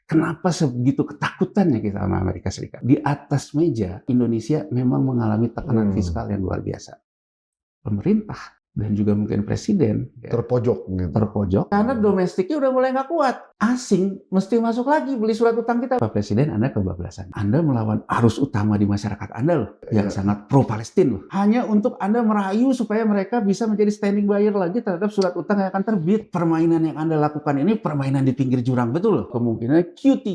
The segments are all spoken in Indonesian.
Kenapa sebegitu ketakutannya kita sama Amerika Serikat? Di atas meja, Indonesia memang mengalami tekanan fiskal yang luar biasa. Pemerintah dan juga mungkin presiden terpojok gitu. Terpojok karena domestiknya udah mulai nggak kuat. Asing mesti masuk lagi beli surat utang kita. Pak Presiden, Anda kebablasan. Anda melawan arus utama di masyarakat Anda loh, yang sangat pro Palestina loh. Hanya untuk Anda merayu supaya mereka bisa menjadi standing buyer lagi terhadap surat utang yang akan terbit. Permainan yang Anda lakukan ini permainan di pinggir jurang, betul loh. Kemungkinan Q3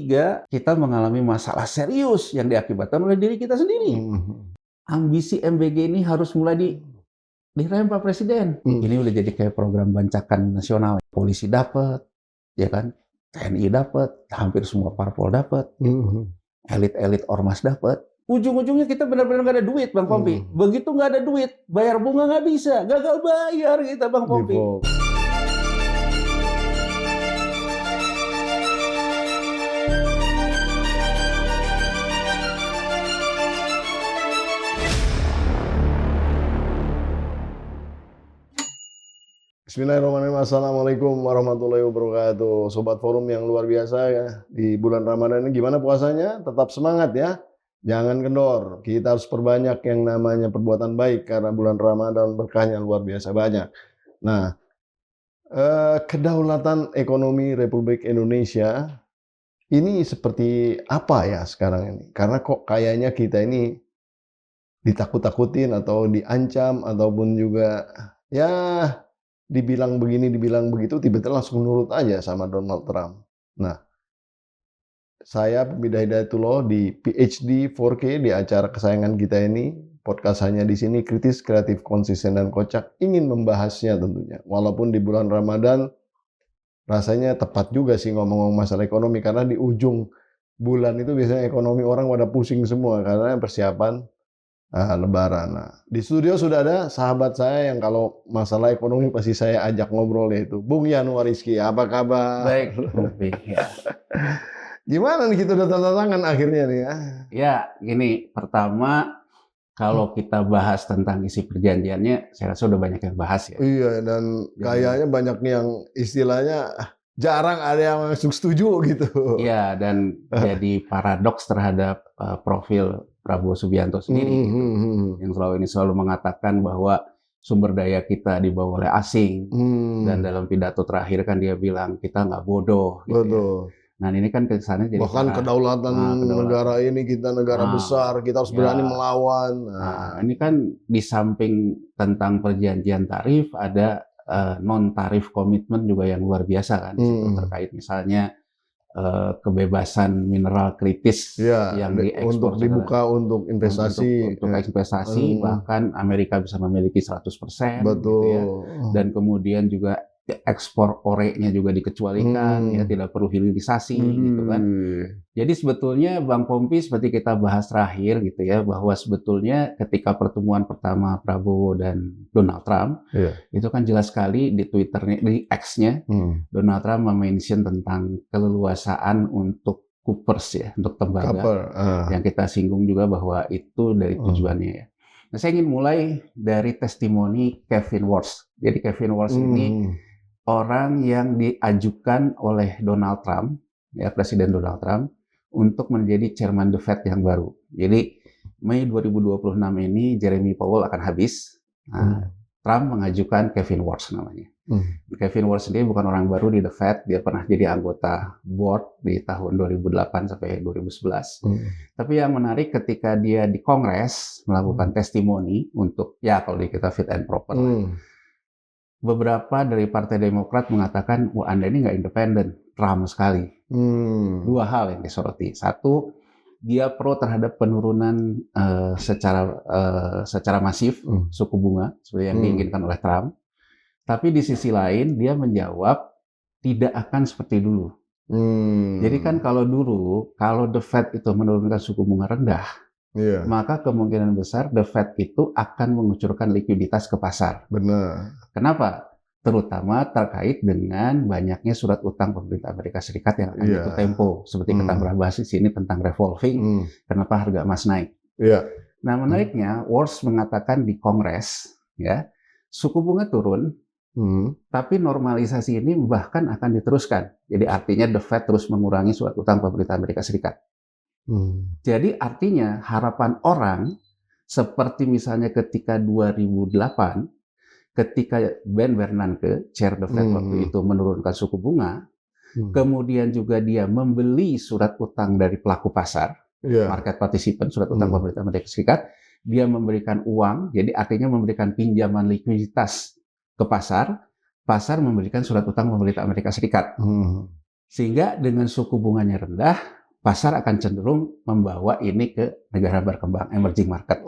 kita mengalami masalah serius yang diakibatkan oleh diri kita sendiri. Ambisi MBG ini harus mulai direm Pak Presiden. Ini udah jadi kayak program bancakan nasional. Polisi dapat, ya kan? TNI dapat, hampir semua parpol dapat, elit-elit ormas dapat. Ujung-ujungnya kita benar-benar nggak ada duit, Bang Pompi. Begitu nggak ada duit, bayar bunga nggak bisa, gagal bayar kita, Bang Pompi. Bismillahirrahmanirrahim. Assalamualaikum warahmatullahi wabarakatuh. Sobat Forum yang luar biasa ya. Di bulan Ramadan ini gimana puasanya? Tetap semangat ya. Jangan kendor. Kita harus perbanyak yang namanya perbuatan baik karena bulan Ramadan berkahnya luar biasa banyak. Nah, kedaulatan ekonomi Republik Indonesia ini seperti apa ya sekarang ini? Karena kok kayaknya kita ini ditakut-takutin atau diancam ataupun juga ya dibilang begini, dibilang begitu, tiba-tiba langsung nurut aja sama Donald Trump. Nah, saya Pembida Hidayatullah di PhD 4K di acara kesayangan kita ini, podcast hanya di sini, kritis, kreatif, konsisten, dan kocak, ingin membahasnya tentunya. Walaupun di bulan Ramadan, rasanya tepat juga sih ngomong-ngomong masalah ekonomi, karena di ujung bulan itu biasanya ekonomi orang pada pusing semua, karena persiapan Lebaran. Nah, di studio sudah ada sahabat saya yang kalau masalah ekonomi pasti saya ajak ngobrol, yaitu Bung Yanuar Rizky. Apa kabar? Baik, ya. Gimana nih kita udah tanda tangan akhirnya nih ya? Ya, gini, pertama kalau kita bahas tentang isi perjanjiannya, saya rasa udah banyak yang bahas ya. Iya, dan kayaknya banyak yang istilahnya jarang ada yang langsung setuju gitu. Iya, dan jadi paradoks terhadap profil Prabowo Subianto sendiri, gitu. Yang selalu mengatakan bahwa sumber daya kita dibawa oleh asing, dan dalam pidato terakhir kan dia bilang kita nggak bodoh. Gitu ya. Nah ini kan kesannya jadi bahkan kedaulatan negara ini, kita negara besar, kita harus berani melawan. Nah, ini kan di samping tentang perjanjian tarif ada non tarif komitmen juga yang luar biasa kan, terkait misalnya kebebasan mineral kritis yang diekspor untuk dibuka untuk investasi, untuk investasi, bahkan Amerika bisa memiliki 100%. Betul. Gitu ya. Dan kemudian juga ekspor orenya juga dikecualikan, ya tidak perlu hilirisasi, gitu kan. Jadi sebetulnya Bang Pompi, seperti kita bahas terakhir gitu ya, bahwa sebetulnya ketika pertemuan pertama Prabowo dan Donald Trump, itu kan jelas sekali di Twitternya, di X-nya, Donald Trump mention tentang keleluasaan untuk Coopers ya, untuk tembaga, yang kita singgung juga bahwa itu dari tujuannya ya. Nah, saya ingin mulai dari testimoni Kevin Warsh. Jadi Kevin Warsh ini orang yang diajukan oleh Donald Trump, ya Presiden Donald Trump, untuk menjadi Chairman the Fed yang baru. Jadi Mei 2026 ini Jeremy Powell akan habis. Nah, Trump mengajukan Kevin Warsh namanya. Kevin Warsh sendiri bukan orang baru di the Fed, dia pernah jadi anggota board di tahun 2008 sampai 2011. Tapi yang menarik ketika dia di Kongres melakukan testimoni untuk, ya kalau di kita fit and proper. Beberapa dari Partai Demokrat mengatakan, wah Anda ini nggak independen, Trump sekali. Dua hal yang disoroti. Satu, dia pro terhadap penurunan secara masif suku bunga, seperti yang diinginkan oleh Trump. Tapi di sisi lain, dia menjawab tidak akan seperti dulu. Jadi kan kalau dulu, kalau the Fed itu menurunkan suku bunga rendah, maka kemungkinan besar the Fed itu akan mengucurkan likuiditas ke pasar. Benar. Kenapa? Terutama terkait dengan banyaknya surat utang pemerintah Amerika Serikat yang akan jatuh tempo. Seperti kita bahas di sini tentang revolving, kenapa harga emas naik. Nah menariknya, Warsh mengatakan di Kongres, ya suku bunga turun, Tapi normalisasi ini bahkan akan diteruskan. Jadi artinya The Fed terus mengurangi surat utang pemerintah Amerika Serikat. Jadi artinya harapan orang seperti misalnya ketika 2008, ketika Ben Bernanke, Chair The Fed waktu itu menurunkan suku bunga, kemudian juga dia membeli surat utang dari pelaku pasar, market participant, surat utang pemerintah Amerika Serikat, dia memberikan uang, jadi artinya memberikan pinjaman likuiditas ke pasar, pasar memberikan surat utang pemerintah Amerika Serikat. Sehingga dengan suku bunganya rendah, pasar akan cenderung membawa ini ke negara berkembang, emerging market.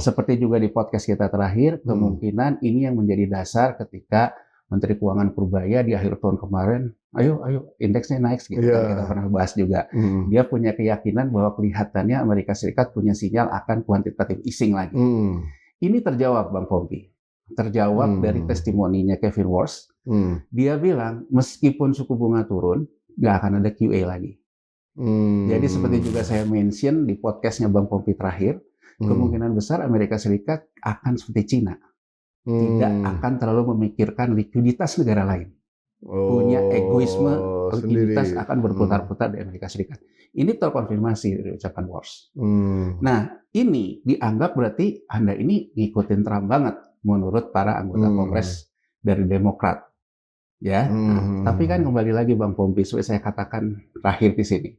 Seperti juga di podcast kita terakhir, kemungkinan ini yang menjadi dasar ketika Menteri Keuangan Purbaya di akhir tahun kemarin, ayo indeksnya naik gitu kan, kita pernah bahas juga. Dia punya keyakinan bahwa kelihatannya Amerika Serikat punya sinyal akan quantitative easing lagi. Ini terjawab Bang Pompi. Terjawab dari testimoninya Kevin Warsh. Dia bilang meskipun suku bunga turun, nggak akan ada QE lagi. Jadi seperti juga saya mention di podcastnya Bang Pompi terakhir, kemungkinan besar Amerika Serikat akan seperti Cina. Tidak akan terlalu memikirkan likuiditas negara lain. Punya egoisme, likuiditas akan berputar-putar di Amerika Serikat. Ini terkonfirmasi dari ucapan Warsh. Nah, ini dianggap berarti Anda ini ngikutin Trump banget menurut para anggota Kongres dari Demokrat. Ya, tapi kan kembali lagi Bang Pompi, saya katakan terakhir di sini.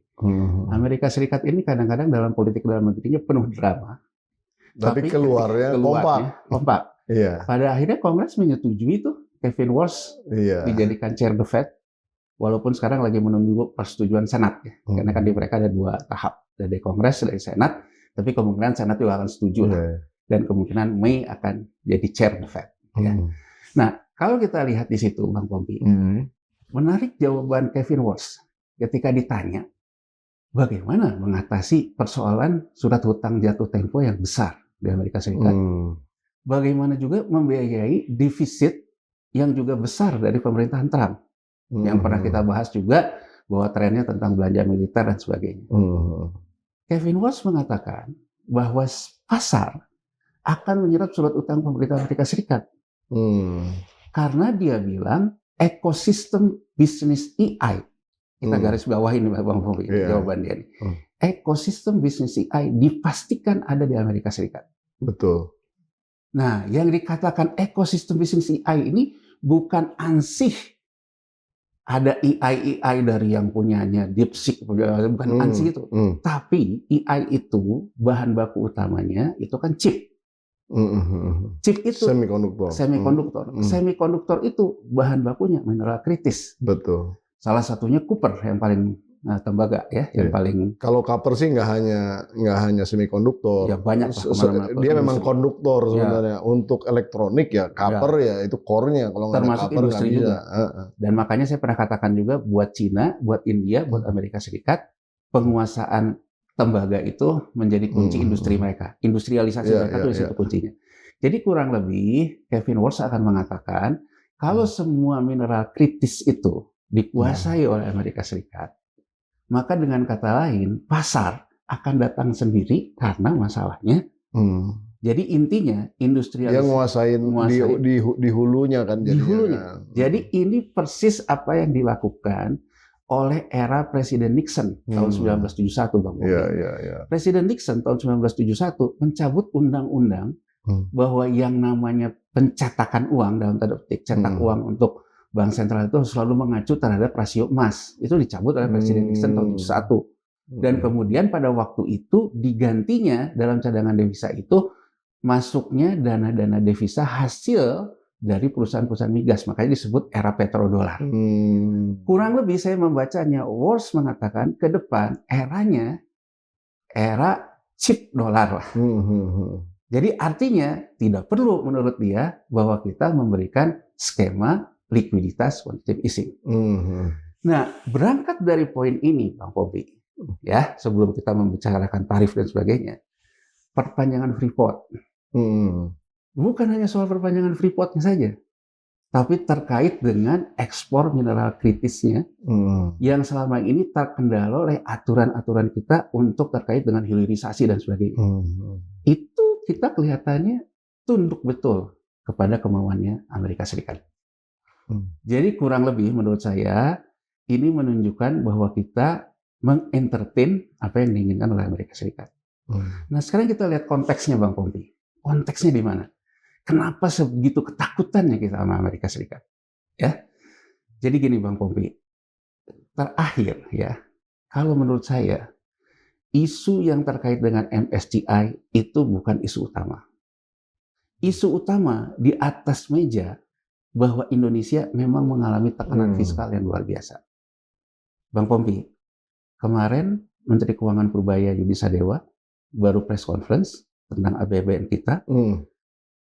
Amerika Serikat ini kadang-kadang dalam politik dalam negerinya penuh drama. Tapi keluarnya kompak. Iya. Pada akhirnya Kongres menyetujui itu Kevin Warsh dijadikan Chair The Fed, walaupun sekarang lagi menunggu persetujuan Senat ya. Karena kan di mereka ada 2 tahap, dari Kongres, dari Senat, tapi kemungkinan Senat juga akan setuju lah. Dan kemungkinan Mei akan jadi Chair The Fed. Ya. Nah, kalau kita lihat di situ Bang Pompi, menarik jawaban Kevin Warsh ketika ditanya bagaimana mengatasi persoalan surat hutang jatuh tempo yang besar di Amerika Serikat. Bagaimana juga membiayai defisit yang juga besar dari pemerintahan Trump. Yang pernah kita bahas juga bahwa trennya tentang belanja militer dan sebagainya. Kevin Warsh mengatakan bahwa pasar akan menyerap surat utang pemerintah Amerika Serikat. Karena dia bilang ekosistem bisnis AI. Kita garis bawah ini Bang Pompi, jawaban dia. Ekosistem bisnis AI dipastikan ada di Amerika Serikat. Betul. Nah, yang dikatakan ekosistem bisnis AI ini bukan ansih ada AI dari yang punyanya DeepSeek, bukan ansih itu. Tapi AI itu bahan baku utamanya itu kan chip. Chip itu semikonduktor. Semikonduktor itu bahan bakunya mineral kritis. Betul. Salah satunya copper yang paling tembaga ya, yang paling. Kalau copper sih nggak hanya semikonduktor. Ya banyak. Dia memang konduktor sebenarnya. Untuk elektronik ya copper ya itu core-nya. Kalau nggak ada termasuk copper industri juga. Dan makanya saya pernah katakan juga buat Cina, buat India, buat Amerika Serikat, penguasaan tembaga itu menjadi kunci industri mereka. Industrialisasi mereka itu di situ kuncinya. Jadi kurang lebih Kevin Warsh akan mengatakan kalau semua mineral kritis itu dikuasai oleh Amerika Serikat, maka dengan kata lain pasar akan datang sendiri karena masalahnya. Jadi intinya industrialisasi yang nguasain di hulunya kan jadinya. Di hulunya. Jadi ini persis apa yang dilakukan oleh era Presiden Nixon tahun 1971 Bang. Presiden Nixon tahun 1971 mencabut undang-undang bahwa yang namanya pencetakan uang dalam tanda petik cetak uang untuk Bank Sentral itu selalu mengacu terhadap rasio emas. Itu dicabut oleh Presiden Nixon tahun 1971. Dan kemudian pada waktu itu digantinya dalam cadangan devisa itu masuknya dana-dana devisa hasil dari perusahaan-perusahaan migas. Makanya disebut era petrodolar. Kurang lebih saya membacanya, Warsh mengatakan ke depan eranya era chip dolar lah. Jadi artinya tidak perlu menurut dia bahwa kita memberikan skema likuiditas quantitative easing. Nah, berangkat dari poin ini, Bang Pompi, ya sebelum kita membicarakan tarif dan sebagainya, perpanjangan Freeport. Bukan hanya soal perpanjangan Freeport-nya saja, tapi terkait dengan ekspor mineral kritisnya yang selama ini terkendala oleh aturan-aturan kita untuk terkait dengan hilirisasi dan sebagainya. Itu kita kelihatannya tunduk betul kepada kemauannya Amerika Serikat. Jadi kurang lebih menurut saya ini menunjukkan bahwa kita mengentertain apa yang diinginkan oleh Amerika Serikat. Nah sekarang kita lihat konteksnya Bang Pompi. Konteksnya di mana? Kenapa sebegitu ketakutannya kita sama Amerika Serikat? Ya, jadi gini Bang Pompi. Terakhir ya, kalau menurut saya isu yang terkait dengan MSCI itu bukan isu utama. Isu utama di atas meja bahwa Indonesia memang mengalami tekanan fiskal yang luar biasa. Bang Pompi, kemarin Menteri Keuangan Purbaya Yudi Sadewa baru press conference tentang APBN kita.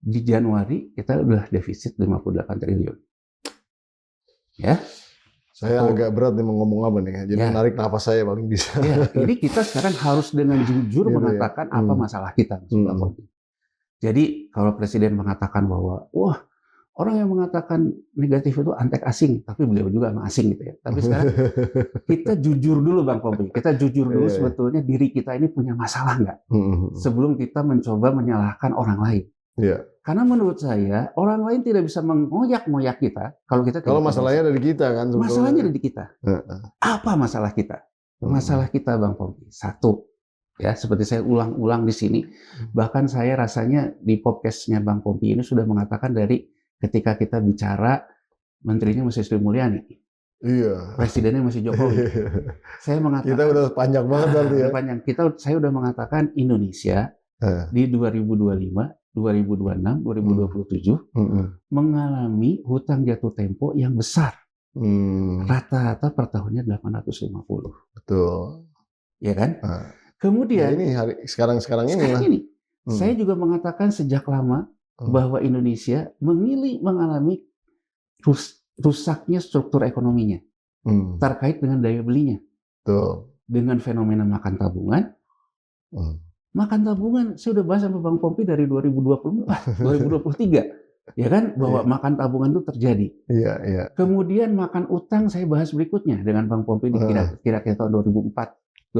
Di Januari kita udah defisit 58 triliun. Ya. Saya agak berat nih mau ngomong apa nih. Jadi narik nafas saya paling bisa. Ya, ini kita sekarang harus dengan jujur mengatakan apa masalah kita, Bang Pompi. Jadi kalau Presiden mengatakan bahwa wah, orang yang mengatakan negatif itu antek asing, tapi beliau juga emang asing gitu ya. Tapi sekarang kita jujur dulu Bang Pompi. Kita jujur dulu sebetulnya diri kita ini punya masalah nggak? Sebelum kita mencoba menyalahkan orang lain. Karena menurut saya orang lain tidak bisa mengoyak-ngoyak kita kalau kita kalau masalahnya ada di kita kan. Masalahnya ada di kita. Apa masalah kita? Masalah kita Bang Pompi. Satu, ya seperti saya ulang-ulang di sini. Bahkan saya rasanya di podcastnya Bang Pompi ini sudah mengatakan dari ketika kita bicara menterinya masih Sri Mulyani, presidennya masih Jokowi. Saya mengatakan kita udah panjang banget berarti ya. Panjang. Saya udah mengatakan Indonesia di 2025, 2026, 2027 mengalami hutang jatuh tempo yang besar. Rata-rata per tahunnya 850. Betul. Ya kan? Kemudian ini sekarang ini. Saya juga mengatakan sejak lama bahwa Indonesia mengalami rusaknya struktur ekonominya terkait dengan daya belinya. Dengan fenomena makan tabungan. Makan tabungan, saya udah bahas sama Bang Pompi dari 2024, 2023. Ya kan, bahwa makan tabungan itu terjadi. Kemudian makan utang saya bahas berikutnya dengan Bang Pompi di kira-kira tahun 2024.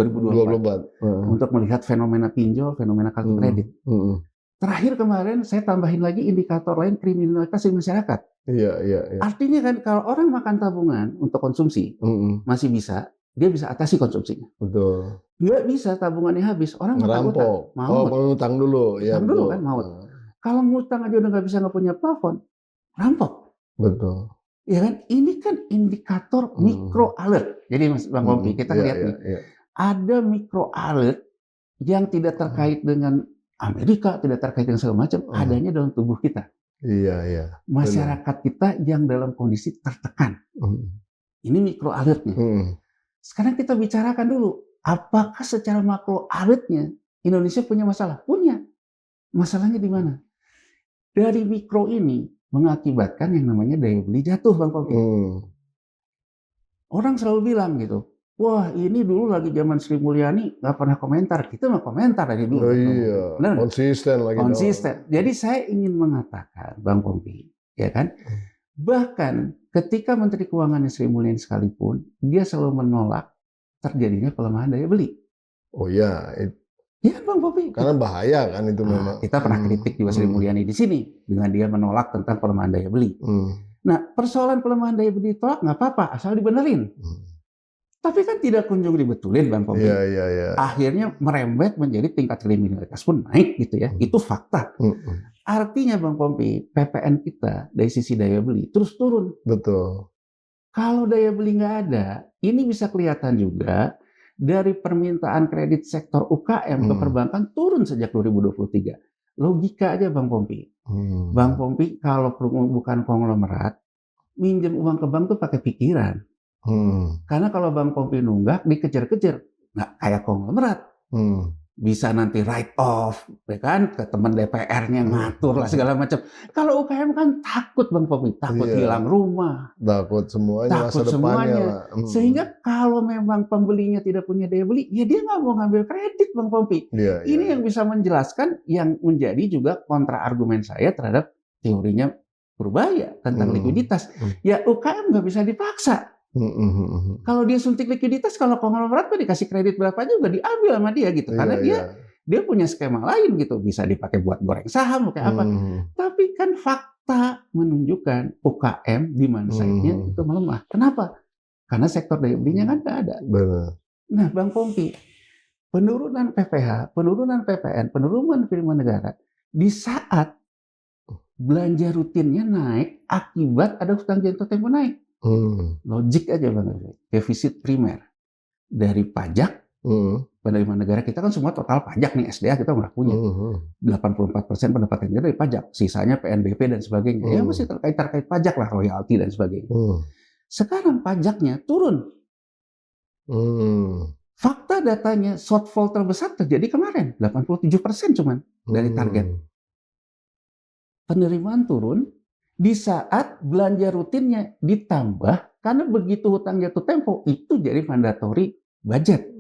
Untuk melihat fenomena pinjol, fenomena kartu kredit. Terakhir kemarin saya tambahin lagi indikator lain kriminalitas di masyarakat. Artinya kan kalau orang makan tabungan untuk konsumsi masih bisa, dia bisa atasi konsumsinya. Betul. Nggak bisa tabungannya habis, orang makan utang, maut. Utang dulu, utang dulu kan maut. Kalau ngutang aja udah nggak punya plafon, rampok. Betul. Ya kan, ini kan indikator mikro alert. Jadi Mas Bang Pompi, kita lihat nih, ada mikro alert yang tidak terkait dengan Amerika, tidak terkait dengan segala macam, adanya dalam tubuh kita. Masyarakat kita yang dalam kondisi tertekan. Ini mikro alertnya. Sekarang kita bicarakan dulu, apakah secara makro alertnya Indonesia punya masalah? Punya. Masalahnya di mana? Dari mikro ini mengakibatkan yang namanya daya beli jatuh, Bang Pompi. Orang selalu bilang gitu, wah ini dulu lagi zaman Sri Mulyani nggak pernah komentar, kita mah komentar dari dulu. Benar, konsisten lagi. Konsisten. Jadi saya ingin mengatakan, Bang Pompi, ya kan, bahkan ketika Menteri Keuangan Sri Mulyani sekalipun, dia selalu menolak terjadinya pelemahan daya beli. Ya Bang Pompi. Karena bahaya kan itu memang. Kita pernah kritik juga Sri Mulyani di sini dengan dia menolak tentang pelemahan daya beli. Nah, persoalan pelemahan daya beli ditolak nggak apa-apa, asal dibenerin. Tapi kan tidak kunjung dibetulin, Bang Pompi. Akhirnya merembet menjadi tingkat kriminalitas pun naik gitu ya. Itu fakta. Artinya Bang Pompi, PPN kita dari sisi daya beli terus turun. Betul. Kalau daya beli nggak ada, ini bisa kelihatan juga dari permintaan kredit sektor UKM ke perbankan turun sejak 2023. Logika aja Bang Pompi. Bang Pompi kalau bukan konglomerat, minjem uang ke bank tuh pakai pikiran. Karena kalau Bang Pompi nunggak, dikejar-kejar. Nggak kayak konglomerat. Bisa nanti write off, ya kan, ke teman DPR-nya ngatur lah segala macam. Kalau UKM kan takut Bang Pompi, takut hilang rumah, takut semuanya, takut semuanya. Sehingga kalau memang pembelinya tidak punya daya beli, ya dia nggak mau ngambil kredit Bang Pompi. Ini yang bisa menjelaskan, yang menjadi juga kontra argumen saya terhadap teorinya Purbaya tentang likuiditas. Ya UKM nggak bisa dipaksa. Kalau dia suntik likuiditas, kalau konglomerat tuh dikasih kredit berapa juga diambil sama dia gitu, karena dia dia punya skema lain gitu, bisa dipakai buat goreng saham, kayak apa. Tapi kan fakta menunjukkan UKM demand side-nya itu melemah. Kenapa? Karena sektor daya belinya kan nggak ada. Benar. Nah, Bang Pompi, penurunan PPH, penurunan PPN, penurunan penerimaan negara di saat belanja rutinnya naik akibat ada hutang jatuh tempo naik. Logik aja Bang, defisit primer dari pajak, penerimaan negara kita kan semua total pajak nih, SDA kita nggak punya. 84% pendapatan kita dari pajak, sisanya PNBP dan sebagainya. Ya masih terkait pajak lah, royalti dan sebagainya. Sekarang pajaknya turun. Fakta datanya shortfall terbesar terjadi kemarin, 87% cuman dari target. Penerimaan turun di saat belanja rutinnya ditambah karena begitu hutang jatuh tempo itu jadi mandatory budget.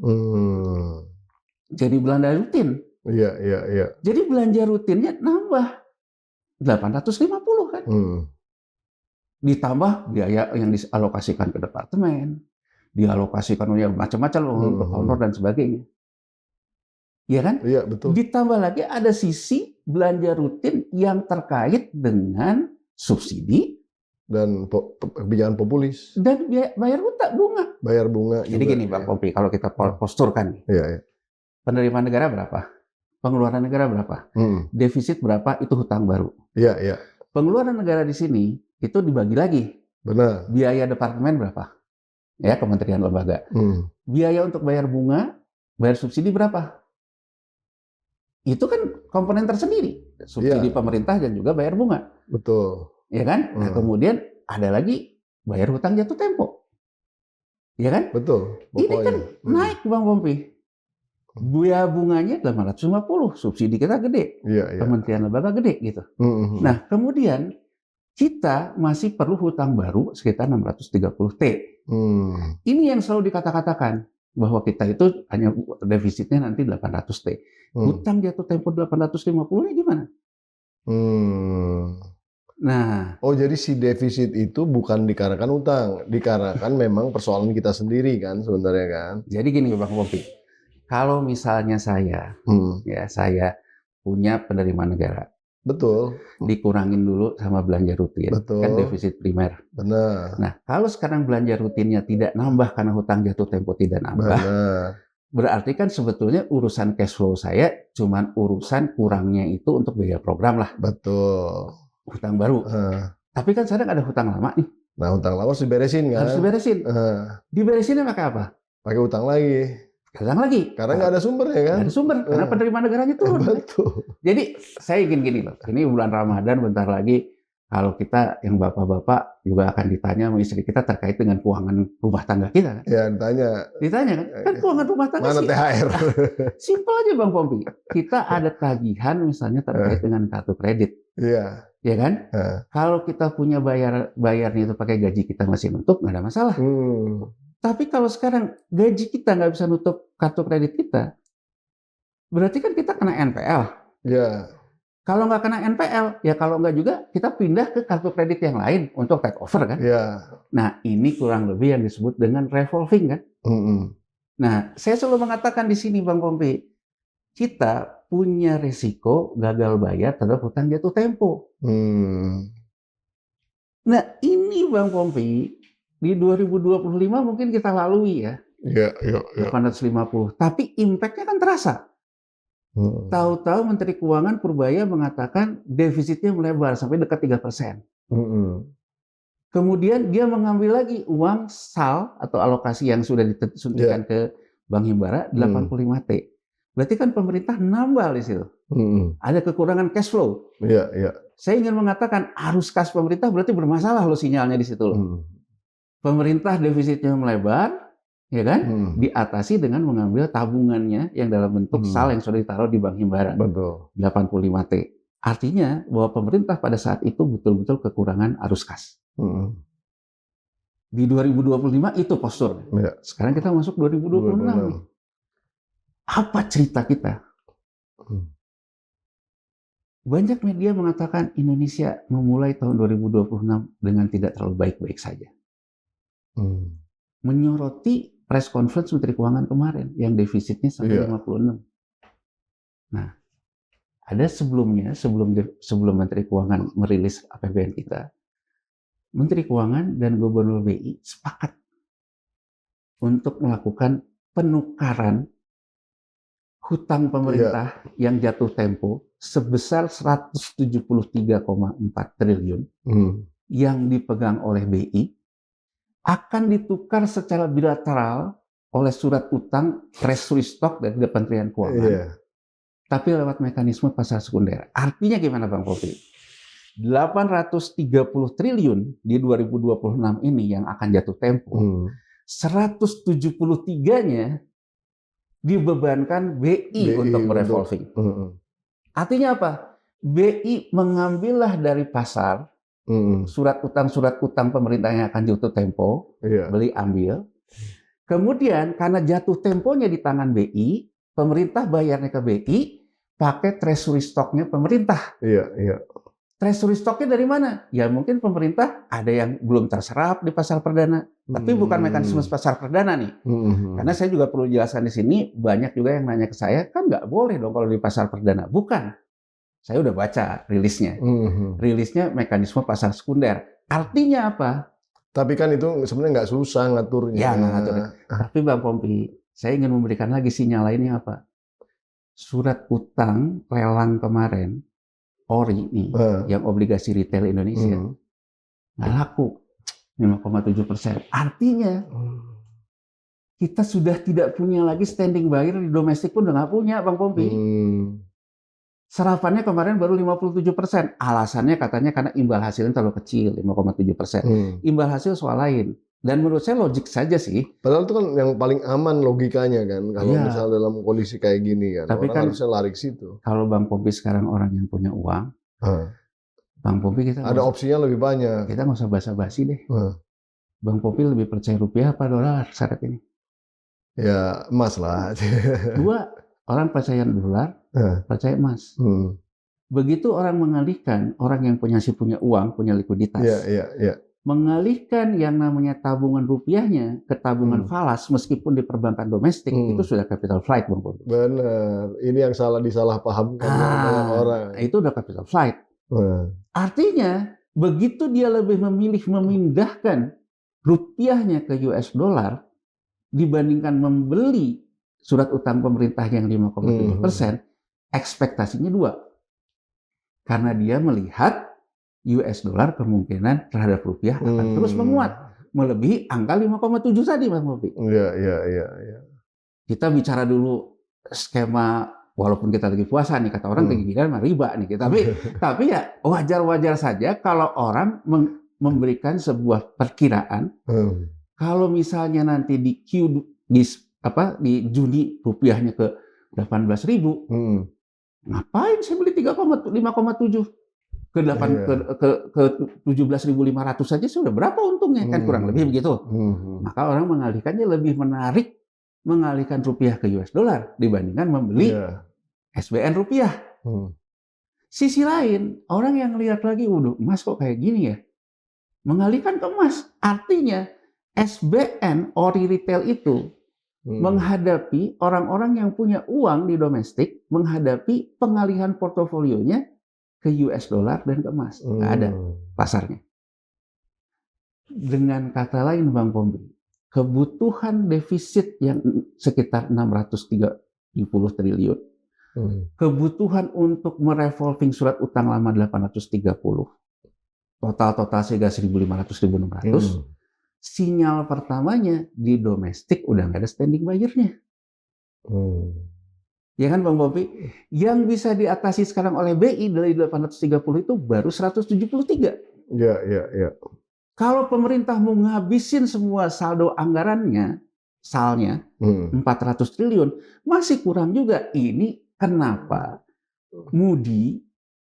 Jadi belanja rutin. Iya. Jadi belanja rutinnya nambah 850 kan. Ditambah biaya yang dialokasikan ke departemen, dialokasikan macam-macam untuk honor dan sebagainya. Iya kan? Iya, betul. Ditambah lagi ada sisi belanja rutin yang terkait dengan subsidi dan kebijakan populis dan bayar hutang bunga. Bayar bunga. Jadi juga, gini Bang Pompi, kalau kita posturkan, iya. Penerimaan negara berapa? Pengeluaran negara berapa? Defisit berapa? Itu hutang baru. Iya. Pengeluaran negara di sini itu dibagi lagi. Benar. Biaya departemen berapa? Ya, kementerian lembaga. Biaya untuk bayar bunga, bayar subsidi berapa? Itu kan komponen tersendiri. Subsidi pemerintah dan juga bayar bunga. Betul. Ya kan? Nah, kemudian ada lagi bayar hutang jatuh tempo. Ya kan? Betul. Pokoknya. Ini kan naik Bang Pompi. Biaya bunganya 850, subsidi kita gede. Iya. Kementerian lembaga gede gitu. Nah, kemudian kita masih perlu hutang baru sekitar 630 T. Ini yang selalu dikata-katakan bahwa kita itu hanya defisitnya nanti 800 T. Hutang jatuh tempo 850-nya gimana? Nah, jadi si defisit itu bukan dikarenakan utang, dikarenakan memang persoalan kita sendiri kan sebenarnya kan. Jadi gini Bang Pompi, kalau misalnya saya punya penerimaan negara, betul, dikurangin dulu sama belanja rutin, betul, kan defisit primer. Benar. Nah, kalau sekarang belanja rutinnya tidak nambah karena hutang jatuh tempo tidak nambah, berarti kan sebetulnya urusan cash flow saya cuman urusan kurangnya itu untuk biaya program lah. Betul. Hutang baru. Tapi kan sekarang ada hutang lama nih. Nah, hutang lama harus diberesin kan? Harus diberesin. Diberesinnya pakai apa? Pakai hutang lagi. Hutang lagi. Karena nggak ada sumbernya kan? Nggak ada sumber, karena penerimaan negaranya turun. Betul. Jadi saya ingin gini loh, ini bulan Ramadan bentar lagi, kalau kita yang bapak-bapak juga akan ditanya sama istri kita terkait dengan keuangan rumah tangga kita. Ya, ditanya. Ditanya kan keuangan rumah tangga mana sih. THR? Simpel aja Bang Pompi. Kita ada tagihan misalnya terkait dengan kartu kredit. Iya. Ya kan? Kalau kita punya bayarnya itu pakai gaji kita masih nutup, nggak ada masalah. Tapi kalau sekarang gaji kita nggak bisa nutup kartu kredit kita, berarti kan kita kena NPL. Iya. Kalau nggak kena NPL, ya kalau nggak juga kita pindah ke kartu kredit yang lain untuk take over kan. Iya. Nah ini kurang lebih yang disebut dengan revolving kan. Nah saya selalu mengatakan di sini Bang Pompi, kita punya risiko gagal bayar terhadap hutang jatuh tempo. Nah ini Bang Pompi, di 2025 mungkin kita lalui ya. Iya. 850. Tapi impact-nya kan terasa. Tahu-tahu Menteri Keuangan Purbaya mengatakan defisitnya melebar sampai dekat 3%. Kemudian dia mengambil lagi uang SAL atau alokasi yang sudah disuntikan ke Bank Himbara 85 T. Berarti kan pemerintah nambah di situ. Ada kekurangan cash flow. Iya. Saya ingin mengatakan arus kas pemerintah berarti bermasalah loh sinyalnya di situ loh. Pemerintah defisitnya melebar, ya kan? Diatasi dengan mengambil tabungannya yang dalam bentuk SAL yang sudah ditaruh di Bank Himbara. Betul. 85 T. Artinya bahwa pemerintah pada saat itu betul-betul kekurangan arus kas. Di 2025 itu postur. Ya. Sekarang kita masuk 2026. Apa cerita kita? Banyak media mengatakan Indonesia memulai tahun 2026 dengan tidak terlalu baik-baik saja. Menyoroti press conference Menteri Keuangan kemarin yang defisitnya sampai 56. Nah, ada sebelum Menteri Keuangan merilis APBN kita, Menteri Keuangan dan Gubernur BI sepakat untuk melakukan penukaran hutang pemerintah yang jatuh tempo sebesar 173,4 triliun yang dipegang oleh BI akan ditukar secara bilateral oleh surat utang treasury stock dari Kementerian Keuangan, tapi lewat mekanisme pasar sekunder. Artinya gimana Bang Popi? 830 triliun di 2026 ini yang akan jatuh tempo, 173-nya dibebankan BI untuk merevolving. Artinya apa? BI mengambillah dari pasar surat utang pemerintah yang akan jatuh tempo, beli ambil. Kemudian karena jatuh temponya di tangan BI, pemerintah bayarnya ke BI pakai treasury stocknya pemerintah. Treasury stocknya dari mana? Ya mungkin pemerintah ada yang belum terserap di pasar perdana, tapi bukan mekanisme pasar perdana nih. Karena saya juga perlu jelaskan di sini, banyak juga yang nanya ke saya, kan nggak boleh dong kalau di pasar perdana. Bukan. Saya udah baca rilisnya. Rilisnya mekanisme pasar sekunder. Artinya apa? Tapi kan itu sebenarnya nggak susah ngaturnya. Ya, ngatur. Tapi Bang Pompi, saya ingin memberikan lagi sinyal lainnya apa? Surat utang lelang kemarin, ORI nih, yang obligasi retail Indonesia, nggak laku 5,7%. Artinya kita sudah tidak punya lagi standing buyer di domestik pun udah nggak punya, Bang Pompi. Serapannya kemarin baru 57%. Alasannya katanya karena imbal hasilnya terlalu kecil, 5,7%. Imbal hasil soal lain. Dan menurut saya logik saja sih. Padahal itu kan yang paling aman logikanya kan. Kalau misal dalam kondisi kayak gini kan. Tapi orang kan harusnya lari ke situ. Kalau Bang Pompi sekarang orang yang punya uang, Bang Pompi kita ada opsinya lebih banyak. Kita nggak usah basa-basi deh. Bang Pompi lebih percaya rupiah apa dolar saat ini? Ya emas lah. Dua, orang percaya dolar, percaya emas. Begitu orang mengalihkan, orang yang punya uang, punya likuiditas, mengalihkan yang namanya tabungan rupiahnya ke tabungan falas, meskipun di perbankan domestik, itu sudah capital flight, Bang Pompi. Benar, ini yang disalahpahamkan banyak orang. Itu udah capital flight. Artinya, begitu dia lebih memilih memindahkan rupiahnya ke US dollar dibandingkan membeli surat utang pemerintah yang 5,7%, ekspektasinya dua. Karena dia melihat US dollar kemungkinan terhadap rupiah akan terus menguat, melebihi angka 5,7 tadi, Bang Popi. Iya. Kita bicara dulu skema, walaupun kita lagi puasa nih, kata orang kegigilan mah riba nih. Tapi ya wajar-wajar saja kalau orang memberikan sebuah perkiraan. Kalau misalnya nanti di Juni rupiahnya ke 18.000, ngapain saya beli 5,7 ke 17.500 saja sudah berapa untungnya, kan kurang lebih begitu. Maka orang mengalihkannya lebih menarik mengalihkan rupiah ke US dollar dibandingkan membeli SBN rupiah. Sisi lain, orang yang lihat lagi, waduh emas kok kayak gini ya, mengalihkan ke emas. Artinya SBN ori retail itu menghadapi orang-orang yang punya uang di domestik, menghadapi pengalihan portofolionya ke US dollar dan ke emas. Nggak ada pasarnya. Dengan kata lain, Bang Pompi, kebutuhan defisit yang sekitar 630 triliun, kebutuhan untuk merevolving surat utang lama 830, total sehingga 1.500-1.600, sinyal pertamanya di domestik udah nggak ada standing buyer-nya. Ya kan Bang Pompi? Yang bisa diatasi sekarang oleh BI dari 830 itu baru 173. Iya. Kalau pemerintah mau ngabisin semua saldo anggarannya, salnya 400 triliun, masih kurang juga. Ini kenapa Moody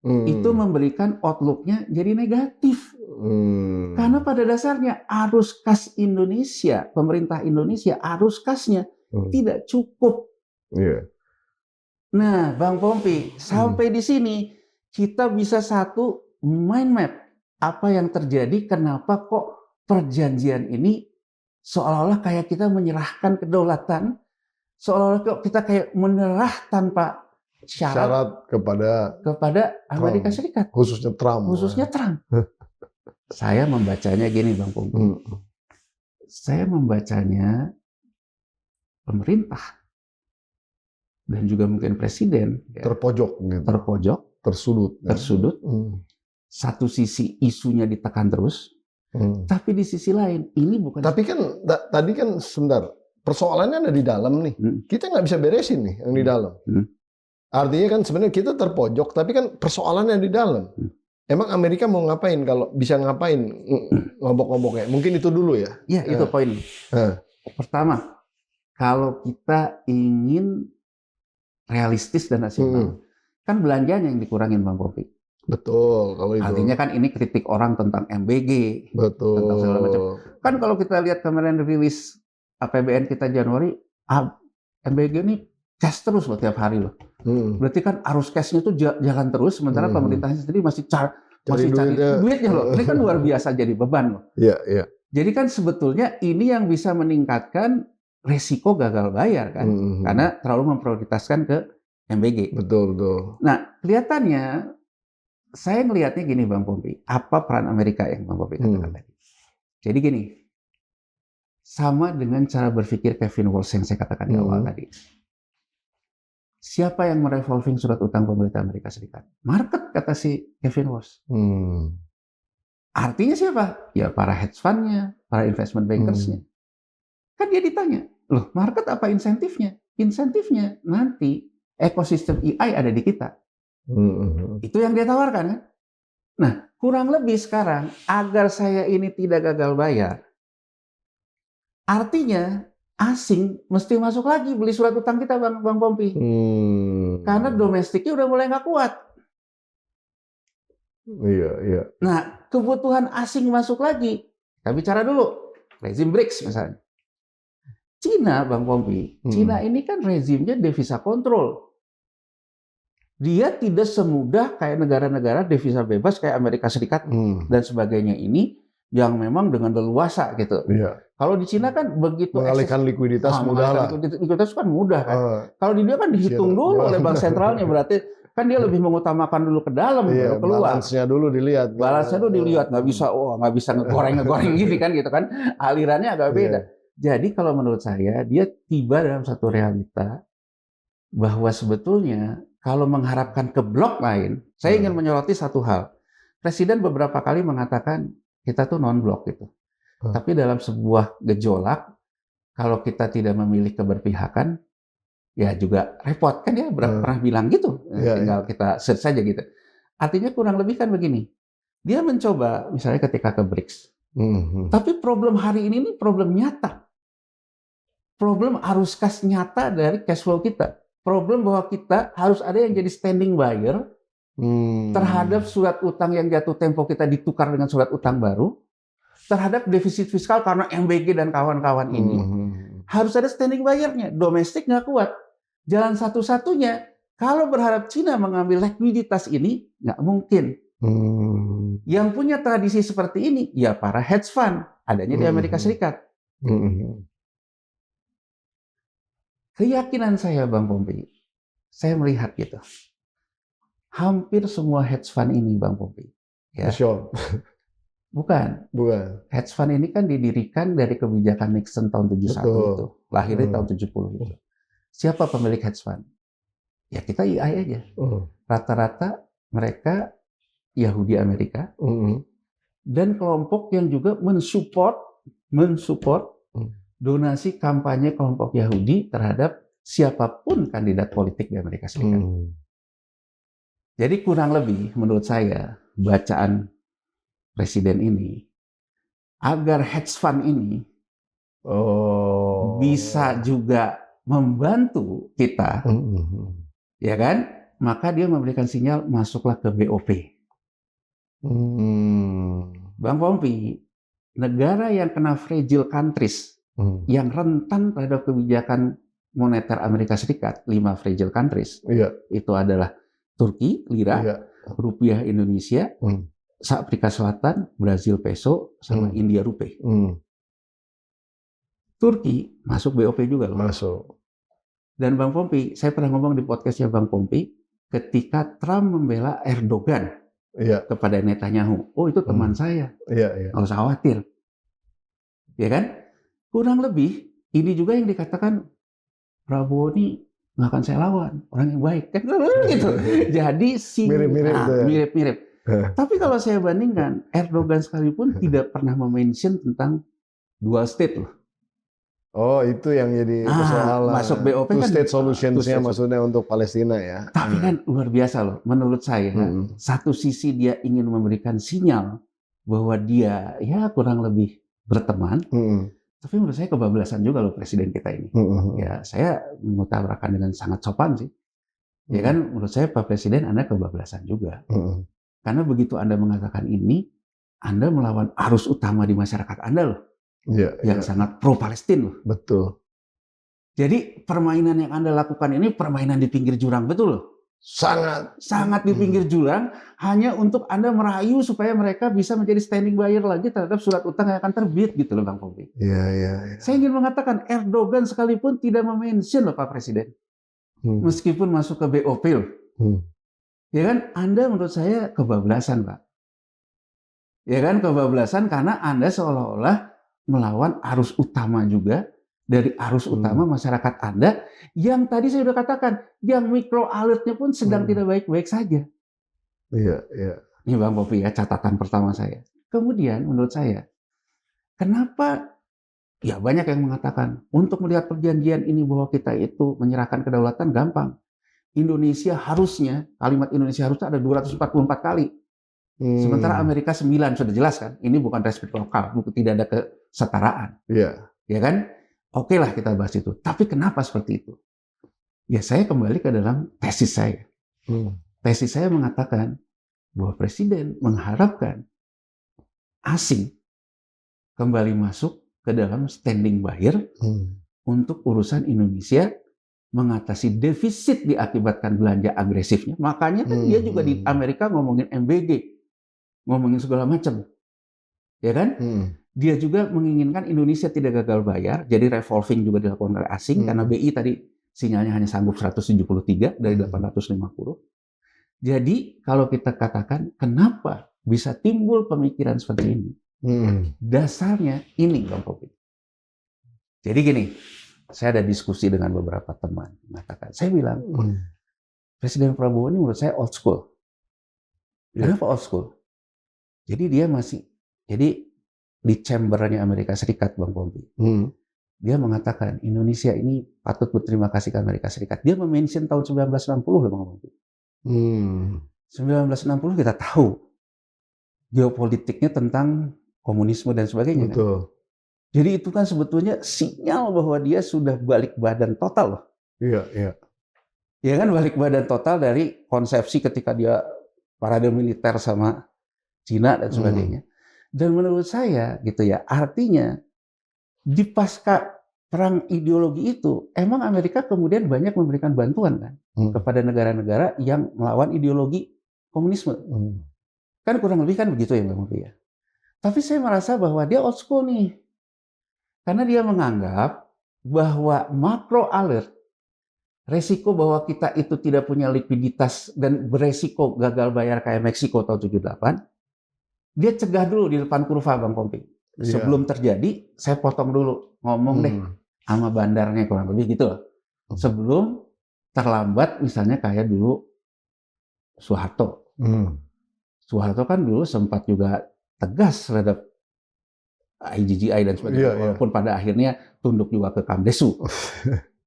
itu memberikan outlook-nya jadi negatif. Karena pada dasarnya arus kas Indonesia, pemerintah Indonesia, arus kasnya tidak cukup. Nah, Bang Pompi, sampai di sini kita bisa satu mind map apa yang terjadi, kenapa kok perjanjian ini seolah-olah kayak kita menyerahkan kedaulatan, seolah-olah kok kita kayak menyerah tanpa syarat kepada Amerika Serikat, khususnya Trump. Saya membacanya gini, Bang Pompi. Saya membacanya pemerintah dan juga mungkin presiden terpojok, tersudut. Satu sisi isunya ditekan terus, tapi di sisi lain ini bukan. Tapi kan tadi kan sebentar, persoalannya ada di dalam nih. Kita nggak bisa beresin nih yang di dalam. Artinya kan sebenarnya kita terpojok, tapi kan persoalannya di dalam. Emang Amerika mau ngapain, kalau bisa ngapain ngobok-ngoboknya? Mungkin itu dulu ya? Iya, itu poin. Pertama, kalau kita ingin realistis dan nasional, kan belanjanya yang dikurangin, Bang Pompi. Betul, kalau itu. Artinya kan ini kritik orang tentang MBG. Betul. Tentang segala macam. Kan kalau kita lihat kemarin rilis APBN kita Januari, MBG ini cash terus loh tiap hari loh. Berarti kan arus cashnya itu jalan terus, sementara pemerintahnya sendiri masih cari duitnya loh. Ini kan luar biasa jadi beban loh. Iya. Jadi kan sebetulnya ini yang bisa meningkatkan resiko gagal bayar kan, karena terlalu memprioritaskan ke MBG. Betul. Nah, kelihatannya saya ngelihatnya gini, Bang Pompi, apa peran Amerika yang Bang Pompi katakan tadi. Jadi gini, sama dengan cara berpikir Kevin Walsh yang saya katakan di awal tadi. Siapa yang merevolving surat utang pemerintah Amerika Serikat? Market, kata si Kevin Walsh. Artinya siapa? Ya para hedge fund-nya, para investment bankers-nya. Kan dia ditanya, loh market apa insentifnya? Insentifnya nanti ekosistem AI ada di kita. Itu yang dia tawarkan kan? Nah, kurang lebih sekarang agar saya ini tidak gagal bayar, artinya asing mesti masuk lagi beli surat utang kita, Bang Pompi. Karena domestiknya udah mulai nggak kuat. Iya. Nah, kebutuhan asing masuk lagi. Kita bicara dulu rezim BRICS misalnya. Cina, Bang Pompi, Cina ini kan rezimnya devisa kontrol. Dia tidak semudah kayak negara-negara devisa bebas kayak Amerika Serikat dan sebagainya ini yang memang dengan leluasa gitu. Iya. Kalau di Cina kan begitu mengalihkan likuiditas mudah lah. Likuiditas kan mudah kan. Kalau di dia kan dihitung dulu oleh bank sentralnya, berarti kan dia lebih mengutamakan dulu ke dalam, iya, keluar. Balance-nya dulu dilihat. Balance-nya dulu dilihat, nggak bisa ngegoreng gini kan gitu kan. Alirannya agak beda. Jadi kalau menurut saya dia tiba dalam satu realita bahwa sebetulnya kalau mengharapkan ke blok lain, saya ingin menyoroti satu hal. Presiden beberapa kali mengatakan kita tuh non-blok gitu. Tapi dalam sebuah gejolak, kalau kita tidak memilih keberpihakan, ya juga repot kan dia pernah bilang gitu. Tinggal kita search saja gitu. Artinya kurang lebih kan begini. Dia mencoba misalnya ketika ke BRICS. Tapi problem hari ini problem nyata. Problem arus kas nyata dari cash flow kita. Problem bahwa kita harus ada yang jadi standing buyer terhadap surat utang yang jatuh tempo kita ditukar dengan surat utang baru, terhadap defisit fiskal karena MBG dan kawan-kawan ini. Harus ada standing buyer-nya. Domestik nggak kuat. Jalan satu-satunya, kalau berharap Cina mengambil likuiditas ini, nggak mungkin. Yang punya tradisi seperti ini, ya para hedge fund. Adanya di Amerika Serikat. Keyakinan saya, Bang Pompi, saya melihat gitu. Hampir semua hedge fund ini, Bang Pompi. Ya. Bukan. Hedge fund ini kan didirikan dari kebijakan Nixon tahun 71 itu. Lahirnya tahun 70 itu. Siapa pemilik hedge fund? Ya kita AI aja. Rata-rata mereka Yahudi Amerika. Dan kelompok yang juga mensupport donasi kampanye kelompok Yahudi terhadap siapapun kandidat politik di Amerika Serikat. Jadi kurang lebih menurut saya bacaan presiden ini agar hedge fund ini bisa juga membantu kita, ya kan? Maka dia memberikan sinyal masuklah ke BOP. Bang Pompi, negara yang kena fragile countries, yang rentan terhadap kebijakan moneter Amerika Serikat, 5 fragile countries, itu adalah Turki, lira, rupiah Indonesia, Afrika Selatan, Brazil peso, sama India rupiah. Turki masuk BOP juga loh. Masuk. Dan Bang Pompi, saya pernah ngomong di podcastnya Bang Pompi, ketika Trump membela Erdogan kepada Netanyahu. Oh, itu teman saya. Nggak usah khawatir. Ya kan? Kurang lebih, ini juga yang dikatakan Prabowo ini nggak akan saya lawan. Orang yang baik. Kan gitu. Jadi mirip-mirip. Tapi kalau saya bandingkan, Erdogan sekalipun tidak pernah mention tentang dual state loh. Oh, itu yang jadi persoalan. Masuk BOP two kan state solution-nya maksudnya untuk Palestina ya. Tapi kan luar biasa loh, menurut saya. Satu sisi dia ingin memberikan sinyal bahwa dia ya kurang lebih berteman. Tapi menurut saya kebablasan juga loh presiden kita ini. Ya, saya mengutarakan dengan sangat sopan sih. Ya kan, menurut saya Pak Presiden Anda kebablasan juga. Karena begitu Anda mengatakan ini, Anda melawan arus utama di masyarakat Anda loh. Yang sangat pro-Palestina loh. Betul. Jadi permainan yang Anda lakukan ini permainan di pinggir jurang, betul loh. Sangat di pinggir jurang, hanya untuk Anda merayu supaya mereka bisa menjadi standing buyer lagi terhadap surat utang yang akan terbit gitu loh Bang Popi. Saya ingin mengatakan Erdogan sekalipun tidak mention loh Pak Presiden. Meskipun masuk ke BOP loh. Ya kan, Anda menurut saya kebablasan Pak. Ya kan, kebablasan karena Anda seolah-olah melawan arus utama juga dari arus utama masyarakat Anda yang tadi saya sudah katakan, yang mikro alertnya pun sedang tidak baik-baik saja. Ini Bang Popi ya, catatan pertama saya. Kemudian menurut saya, kenapa ya banyak yang mengatakan untuk melihat perjanjian ini bahwa kita itu menyerahkan kedaulatan gampang. Indonesia harusnya, kalimat Indonesia harusnya ada 244 kali. Sementara Amerika 9, sudah jelas kan? Ini bukan respect lokal, tidak ada kesetaraan. Ya kan? Oke lah kita bahas itu. Tapi kenapa seperti itu? Ya saya kembali ke dalam tesis saya. Tesis saya mengatakan bahwa Presiden mengharapkan asing kembali masuk ke dalam standing buyer untuk urusan Indonesia mengatasi defisit diakibatkan belanja agresifnya. Makanya kan dia juga di Amerika ngomongin MBG. Ngomongin segala macam, ya kan? Dia juga menginginkan Indonesia tidak gagal bayar, jadi revolving juga dilakukan oleh asing karena BI tadi sinyalnya hanya sanggup 173 dari 850. Jadi kalau kita katakan kenapa bisa timbul pemikiran seperti ini, dasarnya ini Bang Popi. Jadi gini, saya ada diskusi dengan beberapa teman mengatakan, saya bilang Presiden Prabowo ini menurut saya old school. Kenapa old school? Jadi dia masih, jadi di chambernya Amerika Serikat, Bang Pompi, dia mengatakan Indonesia ini patut berterima kasih ke Amerika Serikat. Dia mention tahun 1960 loh, Bang Pompi. 1960 kita tahu geopolitiknya tentang komunisme dan sebagainya. Kan? Jadi itu kan sebetulnya sinyal bahwa dia sudah balik badan total loh. Ya kan, balik badan total dari konsepsi ketika dia parade militer sama Cina dan sebagainya. Dan menurut saya gitu ya, artinya di pasca perang ideologi itu, emang Amerika kemudian banyak memberikan bantuan kan kepada negara-negara yang melawan ideologi komunisme. Kan kurang lebih kan begitu ya Mbak Mufi ya. Tapi saya merasa bahwa dia old school nih. Karena dia menganggap bahwa macro alert, resiko bahwa kita itu tidak punya likuiditas dan beresiko gagal bayar kayak Meksiko tahun 78, dia cegah dulu di depan kurva Bang Pompi. Sebelum terjadi, saya potong dulu. Ngomong deh sama bandarnya kurang lebih gitu. Sebelum terlambat misalnya kayak dulu Soeharto. Soeharto kan dulu sempat juga tegas terhadap IGGI dan sebagainya. Walaupun pada akhirnya tunduk juga ke Kamdesu.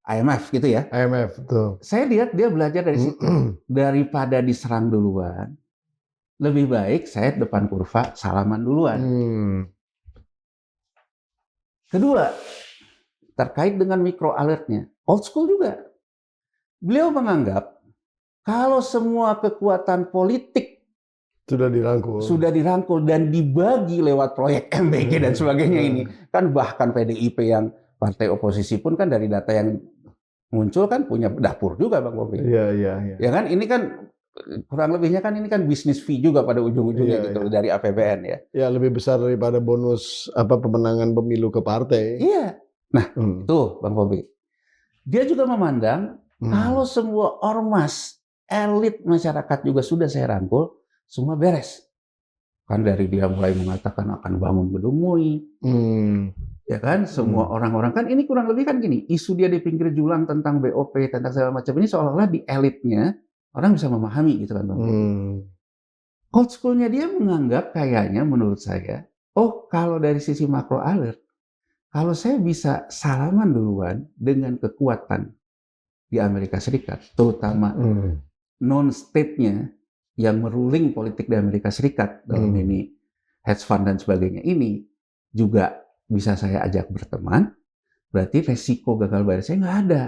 IMF gitu ya. IMF, betul. Saya lihat dia belajar dari situ. Daripada diserang duluan, lebih baik saya depan kurva salaman duluan. Kedua, terkait dengan micro alertnya, old school juga. Beliau menganggap kalau semua kekuatan politik sudah dirangkul dan dibagi lewat proyek MBG dan sebagainya ini, kan bahkan PDIP yang partai oposisi pun kan dari data yang muncul kan punya dapur juga Bang Bobi. Ya kan, ini kan kurang lebihnya kan ini kan bisnis fee juga pada ujung-ujungnya gitu dari APBN ya. Ya lebih besar daripada bonus pemenangan pemilu ke partai. Iya. Nah, tuh Bang Bobi. Dia juga memandang kalau semua ormas elit masyarakat juga sudah saya rangkul, semua beres. Kan dari dia mulai mengatakan akan bangun gedung MUI, ya kan, semua orang-orang kan ini kurang lebih kan gini, isu dia di pinggir julang tentang BOP, tentang segala macam ini seolah-olah di elitnya orang bisa memahami gitu kan Bang. Old school-nya dia menganggap kayaknya menurut saya, oh kalau dari sisi makro alert, kalau saya bisa salaman duluan dengan kekuatan di Amerika Serikat, terutama non-state-nya yang meruling politik di Amerika Serikat dalam ini hedge fund dan sebagainya ini juga bisa saya ajak berteman, berarti resiko gagal bayar saya nggak ada.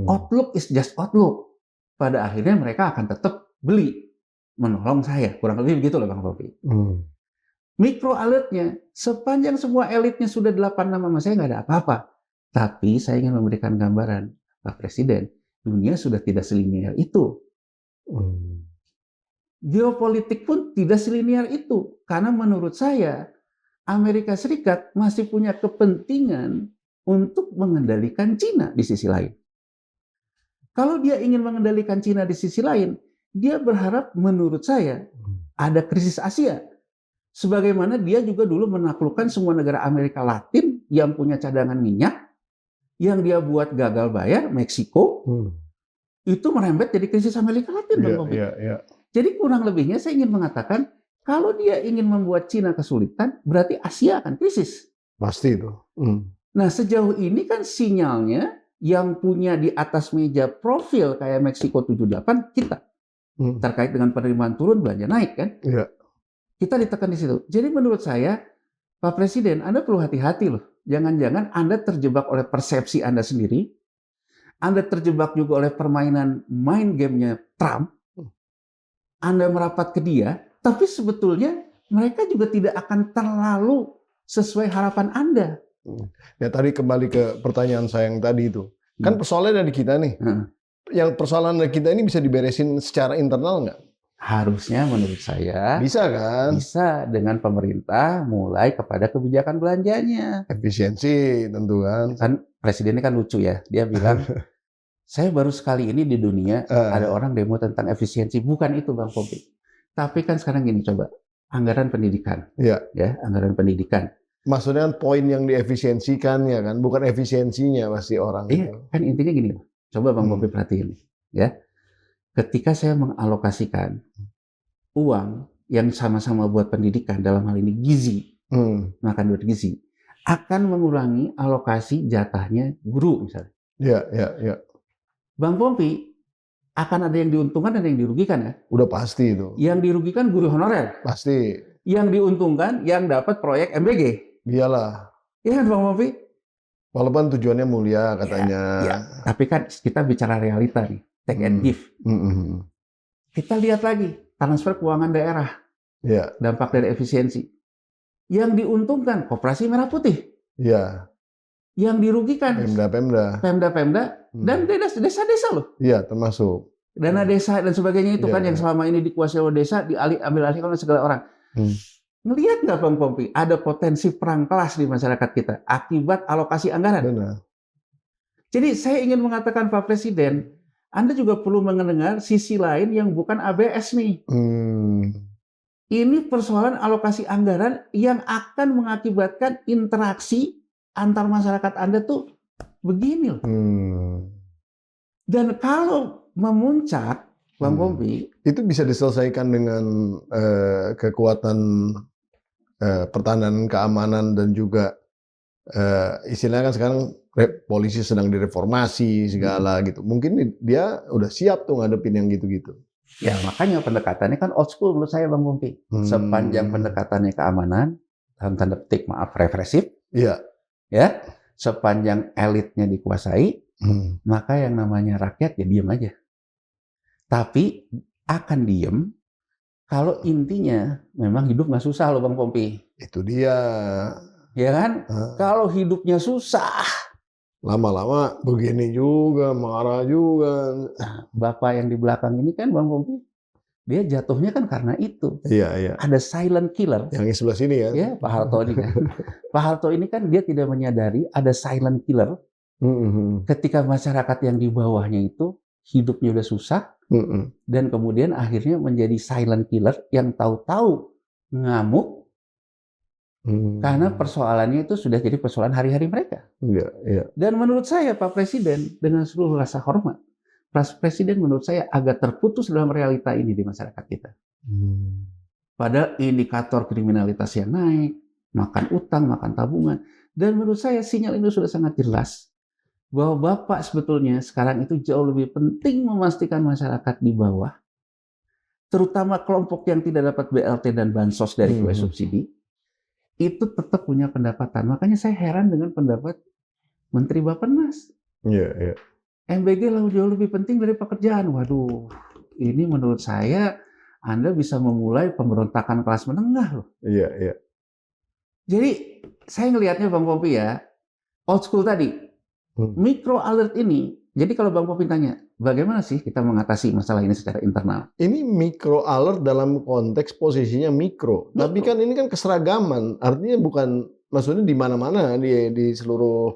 Outlook is just outlook. Pada akhirnya mereka akan tetap beli, menolong saya. Kurang lebih begitu loh Bang Popi. Mikro alertnya, sepanjang semua elitnya sudah 8 nama sama saya nggak ada apa-apa. Tapi saya ingin memberikan gambaran, Pak Presiden, dunia sudah tidak selinier itu. Geopolitik pun tidak selinier itu. Karena menurut saya, Amerika Serikat masih punya kepentingan untuk mengendalikan Cina di sisi lain. Kalau dia ingin mengendalikan Cina di sisi lain, dia berharap menurut saya ada krisis Asia. Sebagaimana dia juga dulu menaklukkan semua negara Amerika Latin yang punya cadangan minyak, yang dia buat gagal bayar, Meksiko, itu merembet jadi krisis Amerika Latin. Jadi kurang lebihnya saya ingin mengatakan, kalau dia ingin membuat Cina kesulitan, berarti Asia akan krisis. Pasti itu. Nah sejauh ini kan sinyalnya yang punya di atas meja profil kayak Meksiko 78 kita. Terkait dengan penerimaan turun, belanja naik kan. Kita ditekan di situ. Jadi menurut saya, Pak Presiden, Anda perlu hati-hati loh. Jangan-jangan Anda terjebak oleh persepsi Anda sendiri. Anda terjebak juga oleh permainan mind game-nya Trump. Anda merapat ke dia, tapi sebetulnya mereka juga tidak akan terlalu sesuai harapan Anda. Ya tadi kembali ke pertanyaan saya yang tadi itu. Kan persoalannya dari kita nih. Yang persoalan dari kita ini bisa diberesin secara internal nggak? Harusnya menurut saya bisa kan? Bisa dengan pemerintah mulai kepada kebijakan belanjanya. Efisiensi tentu kan. Kan presidennya kan lucu ya. Dia bilang, saya baru sekali ini di dunia ada orang demo tentang efisiensi. Bukan itu Bang Popi. Tapi kan sekarang gini coba, anggaran pendidikan. Ya, anggaran pendidikan. Maksudnya poin yang diefisiensikan ya kan, bukan efisiensinya pasti orang. Iya, kan intinya gini. Coba Bang Popi perhatiin ya. Ketika saya mengalokasikan uang yang sama-sama buat pendidikan, dalam hal ini gizi, makan bergizi, akan mengurangi alokasi jatahnya guru misalnya. Ya. Bang Pompi, akan ada yang diuntungkan dan ada yang dirugikan ya? Udah pasti itu. Yang dirugikan guru honorer. Pasti. Yang diuntungkan yang dapat proyek MBG. Iyalah. Iya kan Bang Pompi? Walaupun tujuannya mulia katanya. Ya. Tapi kan kita bicara realita nih. Take and give. Kita lihat lagi transfer keuangan daerah. Dampak dari efisiensi. Yang diuntungkan Koperasi Merah Putih. Yang dirugikan Pemda dan desa-desa loh. Iya, termasuk dana desa dan sebagainya itu kan yang selama ini dikuasai oleh desa diambil alih oleh segala orang. Ngelihat nggak Bang Pompi ada potensi perang kelas di masyarakat kita akibat alokasi anggaran? Benar. Jadi saya ingin mengatakan Pak Presiden, Anda juga perlu mendengar sisi lain yang bukan ABS nih. Ini persoalan alokasi anggaran yang akan mengakibatkan interaksi antar masyarakat Anda tuh begini loh. Dan kalau memuncak, Bang Pompi, itu bisa diselesaikan dengan kekuatan pertahanan, keamanan dan juga istilahnya kan sekarang polisi sedang direformasi segala gitu. Mungkin dia udah siap tuh ngadepin yang gitu-gitu. Ya makanya pendekatannya kan old school menurut saya Bang Pompi. Sepanjang pendekatannya keamanan, dalam tanda petik maaf represif. Ya, sepanjang elitnya dikuasai, maka yang namanya rakyat ya diam aja. Tapi akan diem kalau intinya memang hidup nggak susah loh Bang Pompi. Itu dia. Ya kan? Kalau hidupnya susah, lama-lama begini juga, marah juga. Bapak yang di belakang ini kan Bang Pompi, dia jatuhnya kan karena itu. Iya. Ada silent killer. Yang di sebelah sini ya. Ya, Pak Harto ini kan. Pak Harto ini kan dia tidak menyadari ada silent killer. Ketika masyarakat yang di bawahnya itu hidupnya udah susah, Dan kemudian akhirnya menjadi silent killer yang tahu-tahu ngamuk karena persoalannya itu sudah jadi persoalan hari-hari mereka. Dan menurut saya Pak Presiden dengan seluruh rasa hormat, Pak Presiden menurut saya agak terputus dalam realita ini di masyarakat kita. Padahal indikator kriminalitas yang naik, makan utang, makan tabungan. Dan menurut saya sinyal ini sudah sangat jelas bahwa Bapak sebetulnya sekarang itu jauh lebih penting memastikan masyarakat di bawah, terutama kelompok yang tidak dapat BLT dan Bansos dari kue subsidi, itu tetap punya pendapatan. Makanya saya heran dengan pendapat Menteri Bappenas. MBG jauh lebih penting dari pekerjaan. Waduh, ini menurut saya Anda bisa memulai pemberontakan kelas menengah loh. Jadi saya ngelihatnya Bang Popi ya, old school tadi, micro alert ini. Jadi kalau Bang Popi tanya, bagaimana sih kita mengatasi masalah ini secara internal? Ini micro alert dalam konteks posisinya mikro. Tapi kan ini kan keseragaman. Artinya bukan, maksudnya di mana-mana di seluruh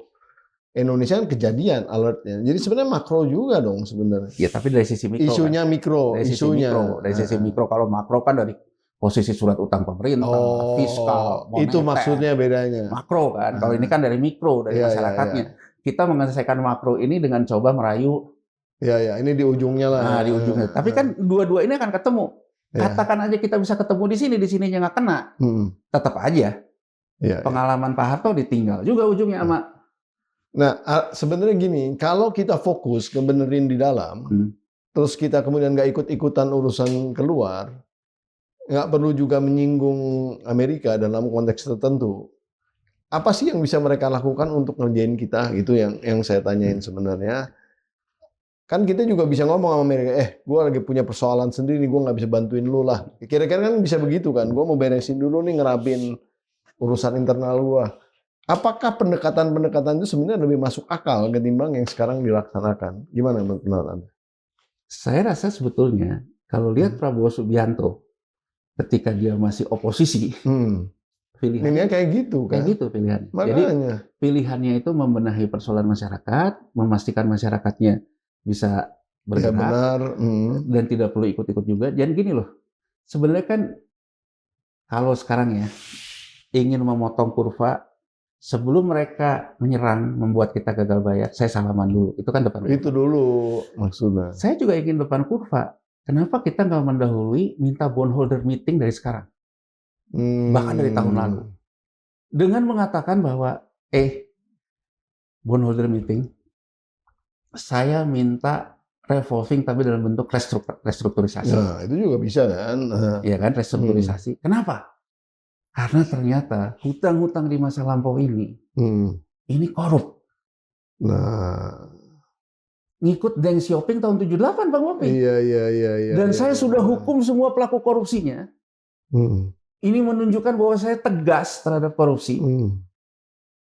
Indonesia kan kejadian alertnya. Jadi sebenarnya makro juga dong sebenarnya. Ya tapi dari sisi mikro. Isunya kan? Mikro. Dari sisi mikro. Dari sisi mikro. Kalau makro kan dari posisi surat utang pemerintah, fiskal, moneter. Itu maksudnya bedanya. Makro kan. Kalau ini kan dari mikro, dari masyarakatnya. Kita menyelesaikan makro ini dengan coba merayu. Ini di ujungnya lah. Nah, di ujungnya. Tapi kan dua-dua ini akan ketemu. Katakan aja kita bisa ketemu di sininya nggak kena. Tetap aja. Pengalaman Pak Harto ditinggal juga ujungnya sama. Nah, sebenarnya gini, kalau kita fokus ke benerin di dalam, terus kita kemudian nggak ikut-ikutan urusan keluar, nggak perlu juga menyinggung Amerika dalam konteks tertentu. Apa sih yang bisa mereka lakukan untuk ngerjain kita? Itu yang saya tanyain sebenarnya. Kan kita juga bisa ngomong sama Amerika, gue lagi punya persoalan sendiri, gue nggak bisa bantuin lu lah. Kira-kira kan bisa begitu kan? Gue mau beresin dulu nih, ngerapin urusan internal gue. Apakah pendekatan-pendekatan itu sebenarnya lebih masuk akal ketimbang yang sekarang dilaksanakan? Gimana menurut Anda? Saya rasa sebetulnya kalau lihat Prabowo Subianto ketika dia masih oposisi, pilihannya kayak gitu kan? Kayak gitu pilihannya. Makanya. Jadi pilihannya itu membenahi persoalan masyarakat, memastikan masyarakatnya bisa bergerak benar. Dan tidak perlu ikut-ikut juga. Jadi gini loh, sebenarnya kan kalau sekarang ya ingin memotong kurva. Sebelum mereka menyerang, membuat kita gagal bayar, saya salaman dulu. Itu kan depan kurva. Itu dulu maksudnya. Saya juga ingin depan kurva. Kenapa kita nggak mendahului minta bondholder meeting dari sekarang? Bahkan dari tahun lalu. Dengan mengatakan bahwa, bondholder meeting, saya minta revolving tapi dalam bentuk restrukturisasi. Nah, itu juga bisa kan? Iya kan, restrukturisasi. Kenapa? Karena ternyata hutang-hutang di masa lampau ini korup. Nah, ngikut Deng Xiaoping tahun 78 Bang Popi. Iya. Dan saya sudah hukum semua pelaku korupsinya. Ini menunjukkan bahwa saya tegas terhadap korupsi.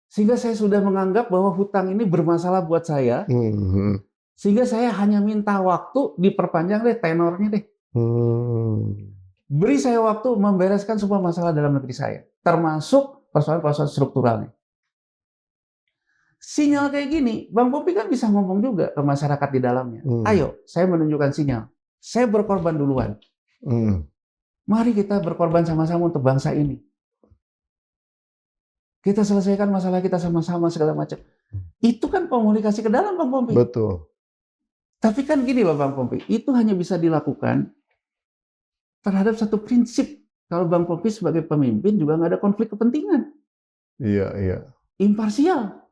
Sehingga saya sudah menganggap bahwa hutang ini bermasalah buat saya. Sehingga saya hanya minta waktu diperpanjang deh tenornya deh. Beri saya waktu membereskan semua masalah dalam negeri saya, termasuk persoalan-persoalan strukturalnya. Sinyal kayak gini, Bang Popi kan bisa ngomong juga ke masyarakat di dalamnya. Ayo, saya menunjukkan sinyal. Saya berkorban duluan. Mari kita berkorban sama-sama untuk bangsa ini. Kita selesaikan masalah kita sama-sama segala macam. Itu kan komunikasi ke dalam, Bang Popi. Betul. Tapi kan gini loh Bang Popi, itu hanya bisa dilakukan terhadap satu prinsip. Kalau Bang Popi sebagai pemimpin juga nggak ada konflik kepentingan. Iya. Imparsial.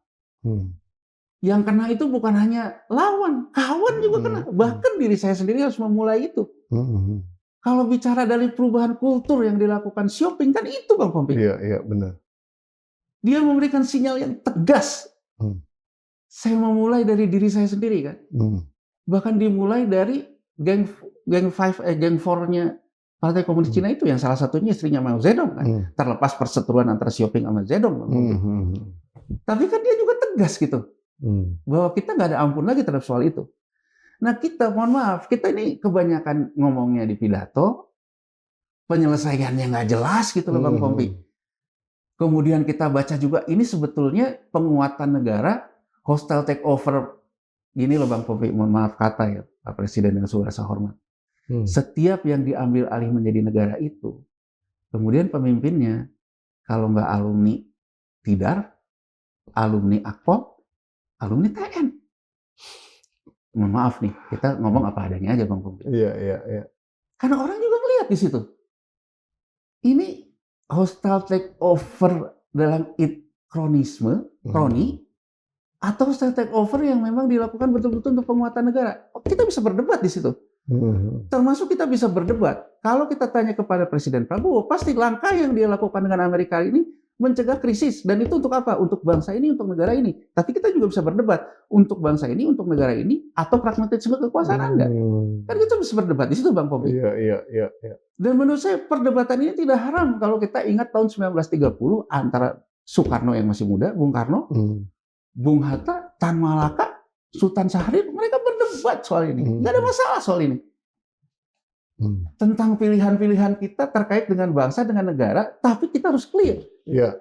Yang kena itu bukan hanya lawan, kawan juga kena. Bahkan diri saya sendiri harus memulai itu. Kalau bicara dari perubahan kultur yang dilakukan Xiaoping kan itu Bang Popi. Iya, benar. Dia memberikan sinyal yang tegas. Saya memulai dari diri saya sendiri kan. Bahkan dimulai dari geng 4-nya Partai Komunis Cina itu yang salah satunya istrinya Mao Zedong kan. Terlepas perseteruan antara Xiaoping sama Zedong. Tapi kan dia juga tegas gitu. Bahwa kita nggak ada ampun lagi terhadap soal itu. Nah kita, mohon maaf, kita ini kebanyakan ngomongnya di pidato, penyelesaiannya nggak jelas gitu loh Bang Popi. Kemudian kita baca juga, ini sebetulnya penguatan negara, hostile takeover Gini loh Bang Popi, mohon maaf kata ya Pak Presiden dengan segala rasa hormat. Setiap yang diambil alih menjadi negara itu, kemudian pemimpinnya kalau nggak alumni Tidar, alumni Akpol, alumni TN. Mohon maaf nih, kita ngomong apa adanya aja Bang Popi. Iya. Karena orang juga melihat di situ. Ini hostile takeover dalam kroni, atau hostile takeover yang memang dilakukan betul-betul untuk penguatan negara. Kita bisa berdebat di situ. Termasuk kita bisa berdebat. Kalau kita tanya kepada Presiden Prabowo, pasti langkah yang dia lakukan dengan Amerika ini mencegah krisis. Dan itu untuk apa? Untuk bangsa ini, untuk negara ini. Tapi kita juga bisa berdebat. Untuk bangsa ini, untuk negara ini, atau pragmatisme kekuasaan Anda. Kan kita bisa berdebat di situ Bang Popi. Iya. Dan menurut saya perdebatan ini tidak haram kalau kita ingat tahun 1930 antara Soekarno yang masih muda, Bung Karno, Bung Hatta, Tan Malaka, Sultan Syahrir, mereka berdebat soal ini. Nggak ada masalah soal ini. Tentang pilihan-pilihan kita terkait dengan bangsa, dengan negara, tapi kita harus clear. Iya.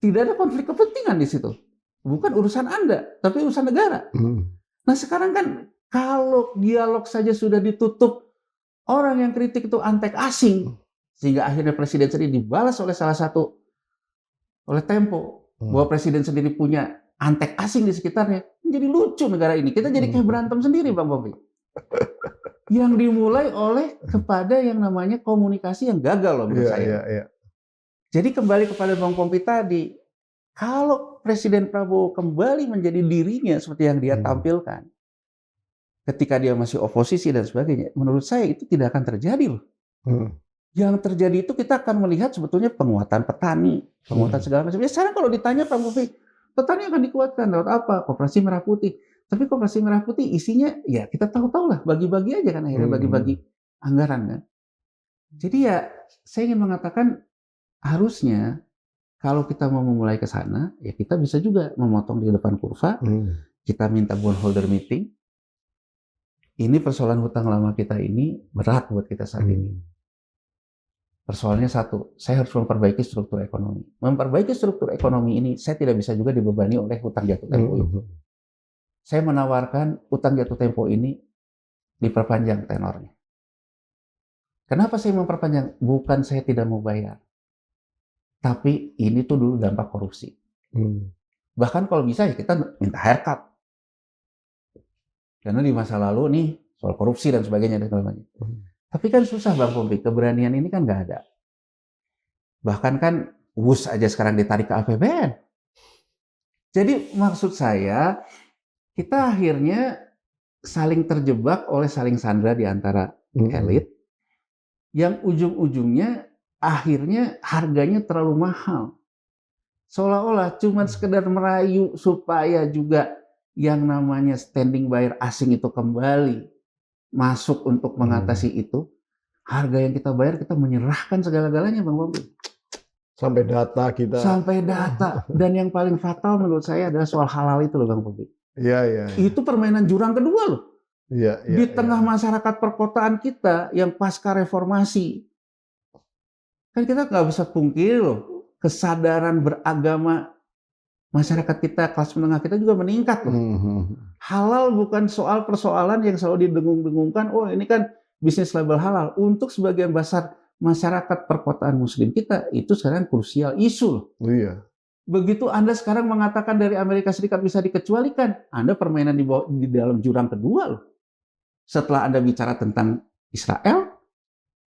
Tidak ada konflik kepentingan di situ. Bukan urusan Anda, tapi urusan negara. Nah sekarang kan kalau dialog saja sudah ditutup, orang yang kritik itu antek asing, sehingga akhirnya presiden sendiri dibalas oleh oleh Tempo, bahwa presiden sendiri punya antek asing di sekitarnya, menjadi lucu negara ini. Kita jadi kayak berantem sendiri Bang Popi. Yang dimulai oleh kepada yang namanya komunikasi yang gagal loh menurut saya. Iya. Jadi kembali kepada Bang Popi tadi, kalau Presiden Prabowo kembali menjadi dirinya seperti yang dia tampilkan, ketika dia masih oposisi dan sebagainya, menurut saya itu tidak akan terjadi loh. Yang terjadi itu kita akan melihat sebetulnya penguatan petani, penguatan segala macam. Ya sekarang kalau ditanya Bang Popi, petani akan dikuatkan lewat apa? Koperasi Merah Putih. Tapi Koperasi Merah Putih isinya ya kita tahu-tahu lah, bagi-bagi aja kan akhirnya bagi-bagi anggaran kan. Jadi ya saya ingin mengatakan harusnya kalau kita mau memulai ke sana, ya kita bisa juga memotong di depan kurva, kita minta bondholder meeting. Ini persoalan hutang lama kita ini berat buat kita saat ini. Persoalannya satu, saya harus memperbaiki struktur ekonomi. Memperbaiki struktur ekonomi ini, saya tidak bisa juga dibebani oleh hutang jatuh tempo itu. Saya menawarkan hutang jatuh tempo ini diperpanjang tenornya. Kenapa saya memperpanjang? Bukan saya tidak mau bayar. Tapi ini tuh dulu dampak korupsi. Bahkan kalau bisa ya kita minta haircut. Karena di masa lalu nih soal korupsi dan sebagainya dan sebagainya. Tapi kan susah Bang Popi, keberanian ini kan nggak ada. Bahkan kan WUS aja sekarang ditarik ke APBN. Jadi maksud saya kita akhirnya saling terjebak oleh saling sandra di antara elit yang ujung-ujungnya akhirnya harganya terlalu mahal. Seolah-olah cuma sekedar merayu supaya juga yang namanya standing buyer asing itu kembali masuk untuk mengatasi itu. Harga yang kita bayar, kita menyerahkan segala-galanya Bang Popi. Sampai data kita. Sampai data. Dan yang paling fatal menurut saya adalah soal halal itu loh Bang Popi. Iya. Itu permainan jurang kedua loh. Iya. Di tengah masyarakat perkotaan kita yang pasca reformasi. Kan kita nggak bisa pungkiri loh, kesadaran beragama masyarakat kita, kelas menengah kita juga meningkat loh. Halal bukan soal persoalan yang selalu didengung-dengungkan, oh ini kan bisnis label halal. Untuk sebagian besar masyarakat perkotaan muslim kita, itu sekarang krusial isu loh. Iya. Begitu Anda sekarang mengatakan dari Amerika Serikat bisa dikecualikan, Anda permainan di dalam jurang kedua loh. Setelah Anda bicara tentang Israel,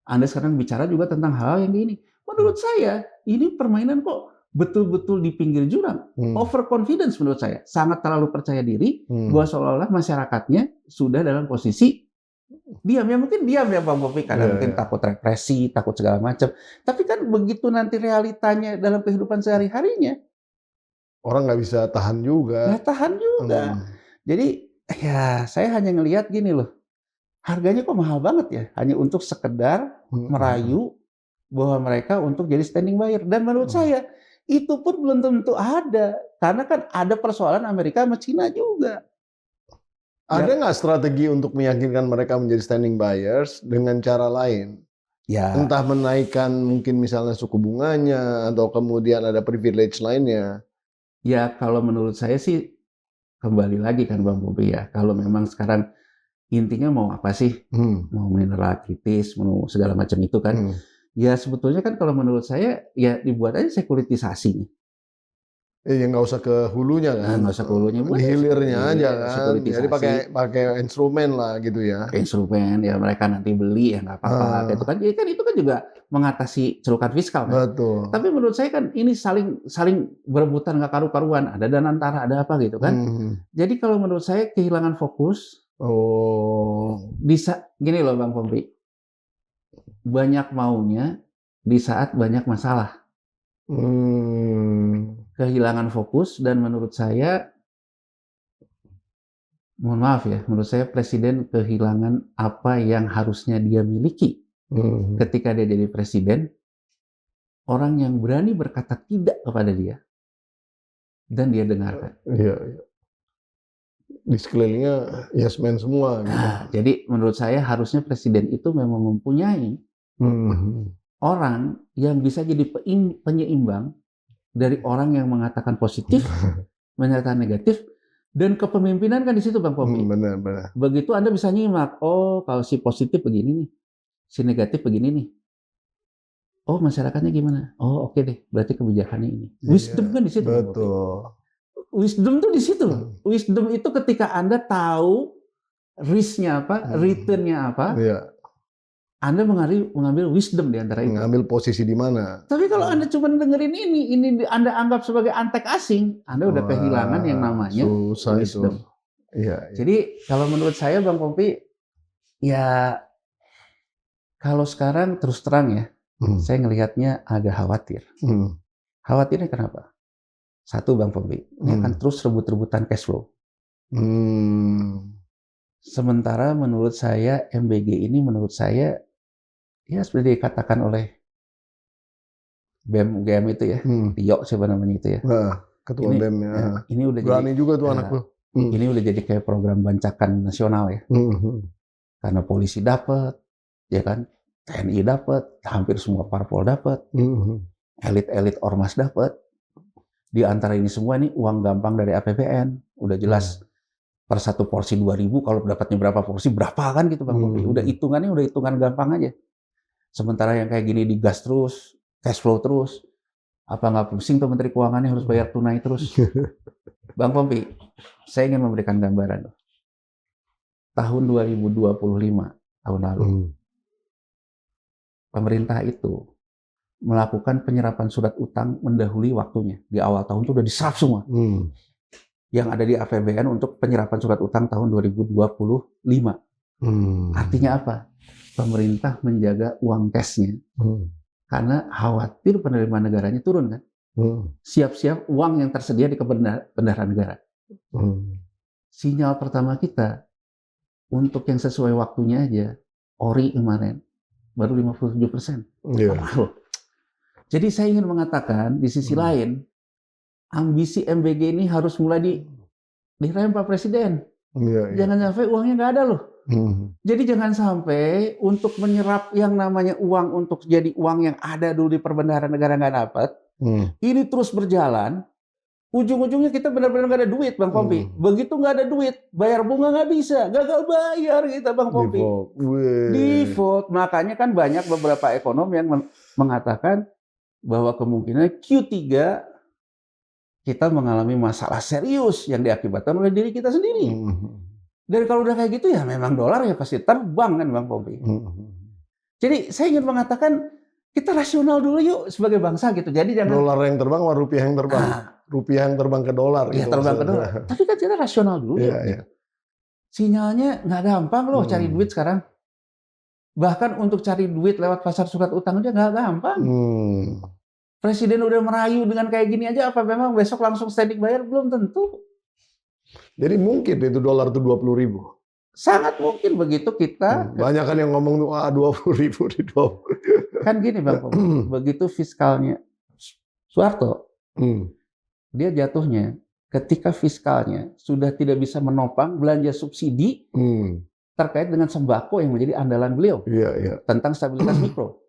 Anda sekarang bicara juga tentang hal yang ini. Menurut saya, ini permainan kok betul-betul di pinggir jurang. Overconfidence menurut saya. Sangat terlalu percaya diri bahwa seolah-olah masyarakatnya sudah dalam posisi diam. Ya mungkin diam ya Bang Popi, karena mungkin takut represi, takut segala macam. Tapi kan begitu nanti realitanya dalam kehidupan sehari-harinya, orang nggak bisa tahan juga. Nggak tahan juga. Jadi ya saya hanya ngelihat gini loh, harganya kok mahal banget ya, hanya untuk sekedar merayu bahwa mereka untuk jadi standing buyer. Dan menurut saya itu pun belum tentu ada, karena kan ada persoalan Amerika sama Cina juga. Ada nggak strategi untuk meyakinkan mereka menjadi standing buyers dengan cara lain? Ya. Entah menaikkan mungkin misalnya suku bunganya atau kemudian ada privilege lainnya. Ya kalau menurut saya sih kembali lagi kan Bang Bobi ya, kalau memang sekarang intinya mau apa sih? Mau mineral kritis, mau segala macam itu kan. Ya sebetulnya kan kalau menurut saya ya dibuat aja sekuritisasi. Ya nggak usah ke hulunya kan, Nggak usah ke hulunya, buat di hilirnya aja kan. Jadi sekuritisasi. pakai instrumen lah gitu ya. Instrumen ya mereka nanti beli ya nggak apa-apa. Itu kan, ya kan itu kan juga mengatasi celukan fiskal kan. Betul. Tapi menurut saya kan ini saling berebutan nggak karu-karuan. Ada dana antara, ada apa gitu kan. Jadi kalau menurut saya kehilangan fokus. Bisa gini loh Bang Pompi, banyak maunya di saat banyak masalah. Kehilangan fokus, dan menurut saya, mohon maaf ya, menurut saya Presiden kehilangan apa yang harusnya dia miliki. Ketika dia jadi Presiden, orang yang berani berkata tidak kepada dia, dan dia dengarkan. Iya. Di sekelilingnya yes man semua. Gitu. Nah, jadi menurut saya harusnya Presiden itu memang mempunyai orang yang bisa jadi penyeimbang dari orang yang mengatakan positif, menyatakan negatif, dan kepemimpinan kan di situ Bang Pompi. Benar. Begitu Anda bisa nyimak, oh kalau si positif begini nih, si negatif begini nih. Oh masyarakatnya gimana? Oh oke deh, berarti kebijakannya ini. Wisdom kan di situ. Betul. Wisdom tuh di situ. Wisdom itu ketika Anda tahu risk-nya apa, return-nya apa. Iya. Anda mengambil wisdom di antara itu. Mengambil posisi di mana. Tapi kalau Anda cuma dengerin ini Anda anggap sebagai antek asing, Anda udah kehilangan yang namanya susah wisdom. Itu. Iya. Jadi kalau menurut saya Bang Pompi, ya kalau sekarang terus terang ya, saya ngelihatnya agak khawatir. Khawatirnya kenapa? Satu Bang Pompi, ini akan terus rebut-rebutan cash flow. Sementara menurut saya MBG ini menurut saya ya seperti dikatakan oleh BEM UGM itu ya, Tio siapa namanya itu ya. Ketua BEM ya. Ini udah berani jadi, juga tuh anak tuh. Ini udah jadi kayak program bancakan nasional ya. Karena polisi dapat, ya kan, TNI dapat, hampir semua parpol dapat, elit-elit ormas dapat. Di antara ini semua nih uang gampang dari APBN, udah jelas. Per satu porsi 2.000, kalau dapatnya berapa porsi, berapa kan gitu Bang Pompi. Udah hitungannya, udah hitungan gampang aja. Sementara yang kayak gini digas terus, cash flow terus. Apa nggak pusing tuh Menteri Keuangannya harus bayar tunai terus. Bang Pompi, saya ingin memberikan gambaran. Tahun 2025, tahun lalu, pemerintah itu melakukan penyerapan surat utang mendahului waktunya. Di awal tahun itu udah diserap semua. Yang ada di APBN untuk penyerapan surat utang tahun 2025. Artinya apa? Pemerintah menjaga uang cashnya. Karena khawatir penerimaan negaranya turun kan. Siap-siap uang yang tersedia di bendahara negara. Sinyal pertama kita, untuk yang sesuai waktunya aja, ori kemarin, baru 57%. Jadi saya ingin mengatakan, di sisi lain, ambisi MBG ini harus mulai direm Pak Presiden. Jangan sampai uangnya nggak ada loh. Jadi jangan sampai untuk menyerap yang namanya uang untuk jadi uang yang ada dulu di perbendaharaan negara nggak dapat. Ini terus berjalan. Ujung-ujungnya kita benar-benar nggak ada duit, Bang Pompi. Begitu nggak ada duit, bayar bunga nggak bisa, gagal bayar kita, Bang Pompi. Default. Makanya kan banyak beberapa ekonom yang mengatakan bahwa kemungkinan Q3 kita mengalami masalah serius yang diakibatkan oleh diri kita sendiri. Dan kalau udah kayak gitu ya memang dolar ya pasti terbang kan Bang Pompi. Jadi saya ingin mengatakan kita rasional dulu yuk sebagai bangsa gitu. Jadi jangan dolar yang terbang atau rupiah yang terbang. Rupiah yang terbang ke dolar. Iya gitu, terbang ke dolar. Tapi kan kita rasional dulu. Gitu. Sinyalnya nggak gampang loh cari duit sekarang. Bahkan untuk cari duit lewat pasar surat utang aja nggak gampang. Presiden udah merayu dengan kayak gini aja, apa memang besok langsung standing bayar? Belum tentu. Jadi mungkin itu dolar itu 20.000. Sangat mungkin begitu kita. Banyak kan yang ngomong tuh 20.000 di 20. Kan gini Bang, begitu fiskalnya Soeharto, dia jatuhnya ketika fiskalnya sudah tidak bisa menopang belanja subsidi terkait dengan sembako yang menjadi andalan beliau tentang stabilitas mikro.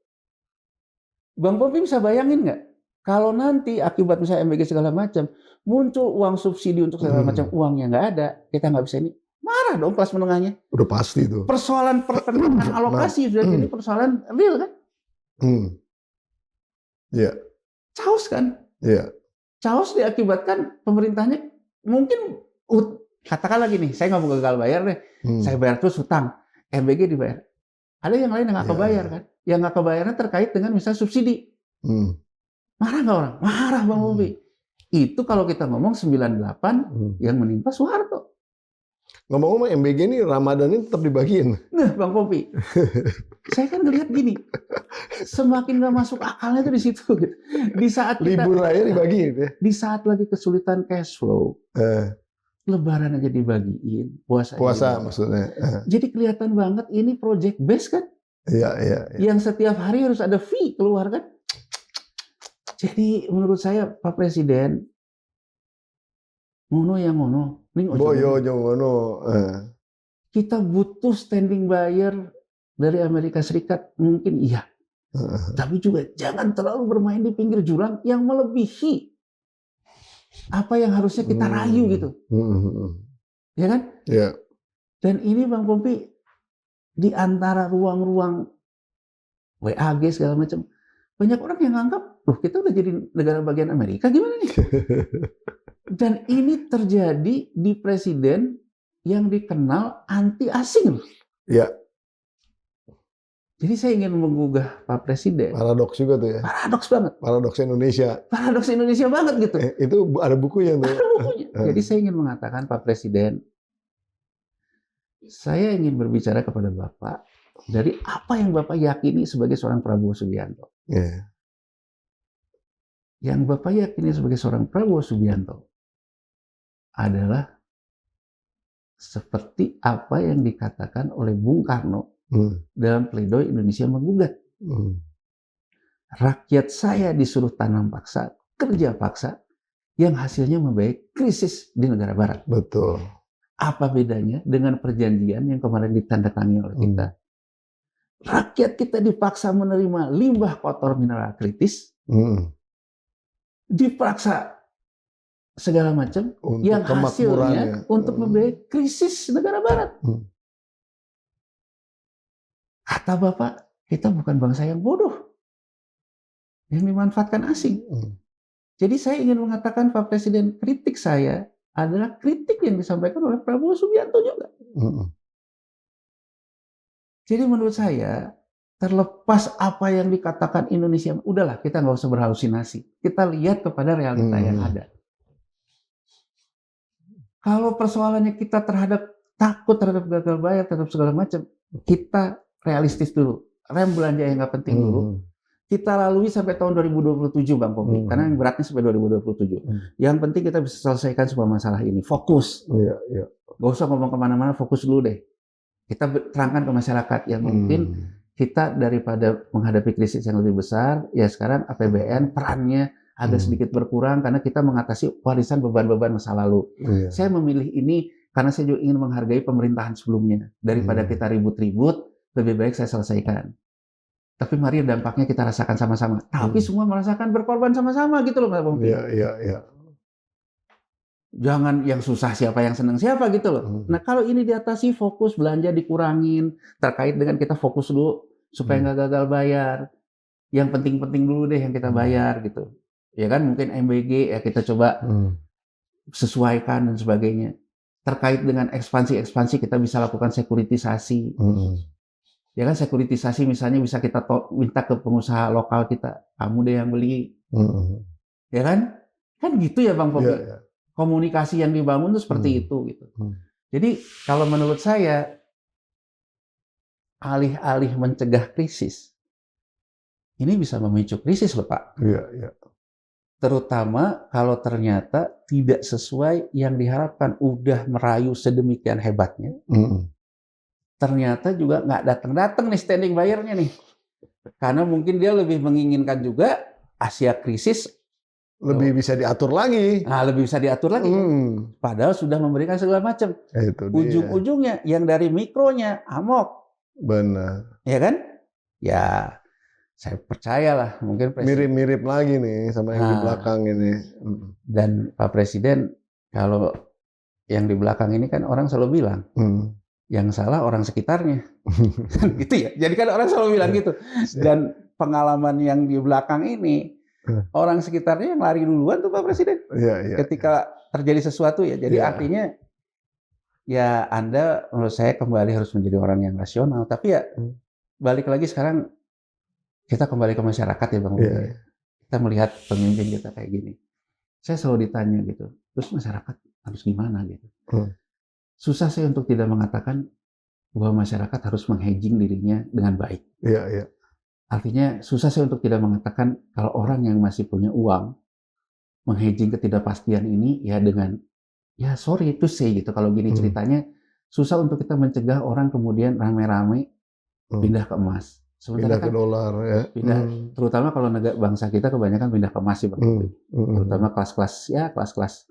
Bang Pompi bisa bayangin nggak? Kalau nanti akibat misalnya MBG segala macam, muncul uang subsidi untuk segala macam, uangnya nggak ada, kita nggak bisa ini. Marah dong kelas menengahnya. Udah pasti itu. Persoalan pertengahan alokasi sudah jadi persoalan real kan? Iya. Chaos kan? Iya. Chaos diakibatkan pemerintahnya mungkin katakan lagi nih, saya nggak mau gagal bayar deh, saya bayar terus hutang, MBG dibayar. Ada yang lain yang nggak kebayar kan? Yang nggak kebayarnya terkait dengan misalnya subsidi. Marah nggak orang? Marah Bang Bobi. Itu kalau kita ngomong 98 yang menimpa Soeharto. Ngomong-ngomong MBG ini Ramadan ini tetap dibagiin. Nah Bang Bobi, saya kan ngelihat gini, semakin nggak masuk akalnya itu di situ. Gitu. Di saat kita, libur raya dibagiin ya. Di saat lagi kesulitan cash flow, Lebaran aja dibagiin, puasa maksudnya. Jadi kelihatan banget ini project base kan? Iya. Yang setiap hari harus ada fee keluar kan? Jadi menurut saya Pak Presiden ngono yang ngono, boyo ngono. Kita butuh standing buyer dari Amerika Serikat mungkin iya, tapi juga jangan terlalu bermain di pinggir jurang yang melebihi apa yang harusnya kita rayu gitu, ya kan? Iya. Dan ini Bang Pompi di antara ruang-ruang WAG segala macam. Banyak orang yang nganggap, loh kita udah jadi negara bagian Amerika, gimana nih? Dan ini terjadi di presiden yang dikenal anti asing. Iya. Jadi saya ingin menggugah Pak Presiden. Paradoks juga tuh ya. Paradoks banget. Paradoks Indonesia. Paradoks Indonesia banget gitu. Itu ada bukunya tuh. Ada bukunya. Jadi saya ingin mengatakan Pak Presiden, saya ingin berbicara kepada Bapak dari apa yang Bapak yakini sebagai seorang Prabowo Subianto. Yang Bapak yakini sebagai seorang Prabowo Subianto adalah seperti apa yang dikatakan oleh Bung Karno dalam pledoi Indonesia Menggugat. Rakyat saya disuruh tanam paksa, kerja paksa, yang hasilnya membawa krisis di negara barat. Betul. Apa bedanya dengan perjanjian yang kemarin ditandatangani oleh kita? Rakyat kita dipaksa menerima limbah kotor mineral kritis, dipaksa segala macam, untuk yang hasilnya untuk membawa krisis negara barat. Kata Bapak, kita bukan bangsa yang bodoh, yang dimanfaatkan asing. Jadi saya ingin mengatakan Pak Presiden, kritik saya adalah kritik yang disampaikan oleh Prabowo Subianto juga. Jadi menurut saya, terlepas apa yang dikatakan Indonesia, udahlah kita nggak usah berhalusinasi. Kita lihat kepada realita yang ada. Kalau persoalannya kita takut terhadap gagal bayar, terhadap segala macam, kita realistis dulu. Rem belanja yang nggak penting dulu. Kita lalui sampai tahun 2027 Bang Pompi, karena yang beratnya sampai 2027. Yang penting kita bisa selesaikan semua masalah ini. Fokus. Gak usah ngomong kemana-mana, fokus dulu deh. Kita terangkan ke masyarakat yang mungkin kita daripada menghadapi krisis yang lebih besar, ya sekarang APBN perannya agak sedikit berkurang karena kita mengatasi warisan beban-beban masa lalu. Saya memilih ini karena saya juga ingin menghargai pemerintahan sebelumnya. Daripada kita ribut-ribut, lebih baik saya selesaikan. Tapi mari dampaknya kita rasakan sama-sama. Tapi semua merasakan berkorban sama-sama gitu loh Pak Pompi. Iya. Jangan yang susah siapa yang senang siapa gitu loh. Nah kalau ini diatasi, fokus belanja dikurangin, terkait dengan kita fokus dulu supaya nggak gagal bayar. Yang penting-penting dulu deh yang kita bayar gitu. Ya kan mungkin MBG ya kita coba sesuaikan dan sebagainya. Terkait dengan ekspansi kita bisa lakukan sekuritisasi. Ya kan sekuritisasi misalnya bisa kita minta ke pengusaha lokal kita, kamu deh yang beli. Ya kan? Kan gitu ya Bang Pompi. Komunikasi yang dibangun itu seperti itu gitu. Jadi kalau menurut saya alih-alih mencegah krisis, ini bisa memicu krisis loh Pak. Iya. Terutama kalau ternyata tidak sesuai yang diharapkan, udah merayu sedemikian hebatnya. Ternyata juga nggak datang nih standing buyer-nya nih. Karena mungkin dia lebih menginginkan juga Asia krisis lebih bisa diatur lagi. Nah, lebih bisa diatur lagi. Padahal sudah memberikan segala macam. Ujung-ujungnya yang dari mikronya amok. Benar. Ya kan? Ya. saya percayalah mungkin Presiden. Mirip-mirip lagi nih sama yang di belakang ini. Dan Pak Presiden, kalau yang di belakang ini kan orang selalu bilang, yang salah orang sekitarnya. Gitu ya. Jadi kan orang selalu bilang gitu. Dan pengalaman yang di belakang ini, orang sekitarnya yang lari duluan tuh Pak Presiden. Ketika terjadi sesuatu ya. Jadi artinya ya Anda menurut saya kembali harus menjadi orang yang rasional. Tapi ya balik lagi sekarang kita kembali ke masyarakat ya Bang. Kita melihat pemimpin kita kayak gini. Saya selalu ditanya gitu, terus masyarakat harus gimana gitu. Susah saya untuk tidak mengatakan bahwa masyarakat harus menghedging dirinya dengan baik. Artinya susah saya untuk tidak mengatakan kalau orang yang masih punya uang menghedging ketidakpastian ini ya dengan ya sorry to say gitu. Kalau gini ceritanya susah untuk kita mencegah orang kemudian rame-rame pindah ke emas. Sementara pindah ke dolar ya. Terutama kalau negara bangsa kita kebanyakan pindah ke emas sih Bang. Terutama kelas-kelas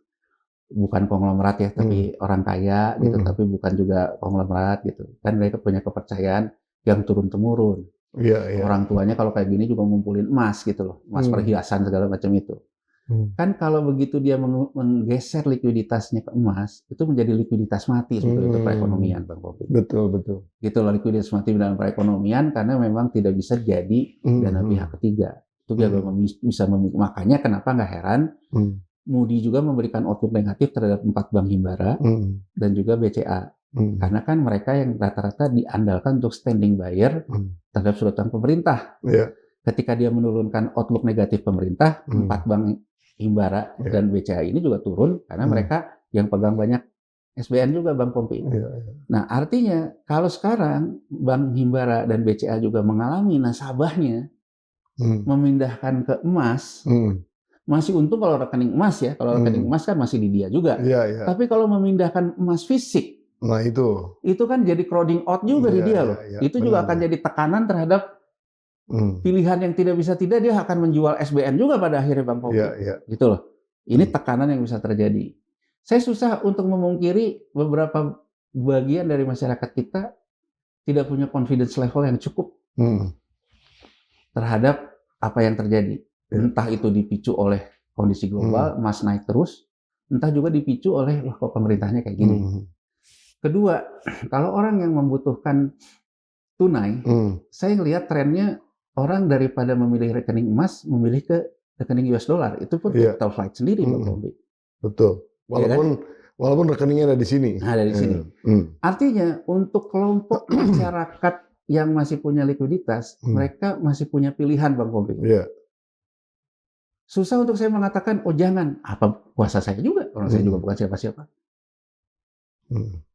bukan konglomerat ya, tapi orang kaya gitu, tapi bukan juga konglomerat gitu. Kan mereka punya kepercayaan yang turun-temurun. Orang tuanya kalau kayak gini juga ngumpulin emas gitu loh, emas perhiasan segala macam itu. Kan kalau begitu dia menggeser likuiditasnya ke emas, itu menjadi likuiditas mati sebetulnya untuk perekonomian, Bang Popi. Betul. Gitu loh, likuiditas mati dalam perekonomian karena memang tidak bisa jadi dana pihak ketiga. Itu dia bisa makanya kenapa nggak heran Moody juga memberikan outlook negatif terhadap 4 bank himbara dan juga BCA. Karena kan mereka yang rata-rata diandalkan untuk standing buyer terhadap surat utang pemerintah. Ketika dia menurunkan outlook negatif pemerintah, 4 bank himbara dan BCA ini juga turun karena mereka yang pegang banyak SBN juga Bang Pompi. Nah artinya kalau sekarang bank himbara dan BCA juga mengalami nasabahnya memindahkan ke emas, masih untung kalau rekening emas ya, kalau rekening emas kan masih di dia juga. Tapi kalau memindahkan emas fisik, nah itu kan jadi crowding out juga di dia loh. Itu juga akan jadi tekanan terhadap pilihan yang tidak bisa tidak, dia akan menjual SBN juga pada akhirnya Bang Popi. Gitu loh. Ini tekanan yang bisa terjadi. Saya susah untuk memungkiri beberapa bagian dari masyarakat kita tidak punya confidence level yang cukup terhadap apa yang terjadi. Entah itu dipicu oleh kondisi global, emas naik terus, entah juga dipicu oleh kok pemerintahnya kayak gini. Kedua, kalau orang yang membutuhkan tunai, saya ngelihat trennya orang daripada memilih rekening emas, memilih ke rekening US dollar. Itu pun capital flight sendiri, Bang Robi. Betul. Walaupun rekeningnya ada di sini. Ada di sini. Artinya untuk kelompok masyarakat yang masih punya likuiditas, mereka masih punya pilihan, Bang Robi. Susah untuk saya mengatakan, oh jangan, apa puasa saya juga, orang saya juga bukan siapa-siapa.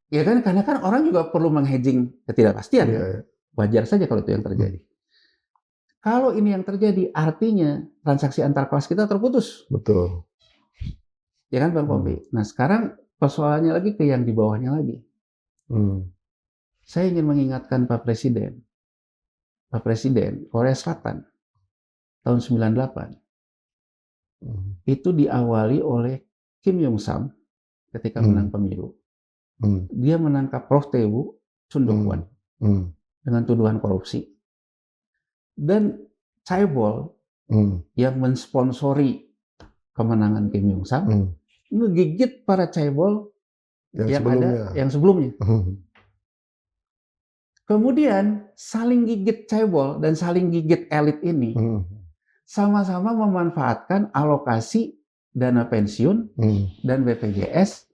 Ya kan, karena kan orang juga perlu menghedging ketidakpastian. Kan? Wajar saja kalau itu yang terjadi. Kalau ini yang terjadi, artinya transaksi antar kelas kita terputus. Betul. Ya kan Bang Pompi? Nah sekarang persoalannya lagi ke yang di bawahnya lagi. Saya ingin mengingatkan Pak Presiden. Pak Presiden, Korea Selatan, tahun 98, itu diawali oleh Kim Yong Sam ketika menang pemilu. Dia menangkap Prof. Tae-woo Chun Dong-kwon dengan tuduhan korupsi. Dan Chaebol yang mensponsori kemenangan Kim Yong Sam ngegigit para Chaebol yang sebelumnya. Kemudian saling gigit Chaebol dan saling gigit elit ini sama-sama memanfaatkan alokasi dana pensiun dan BPJS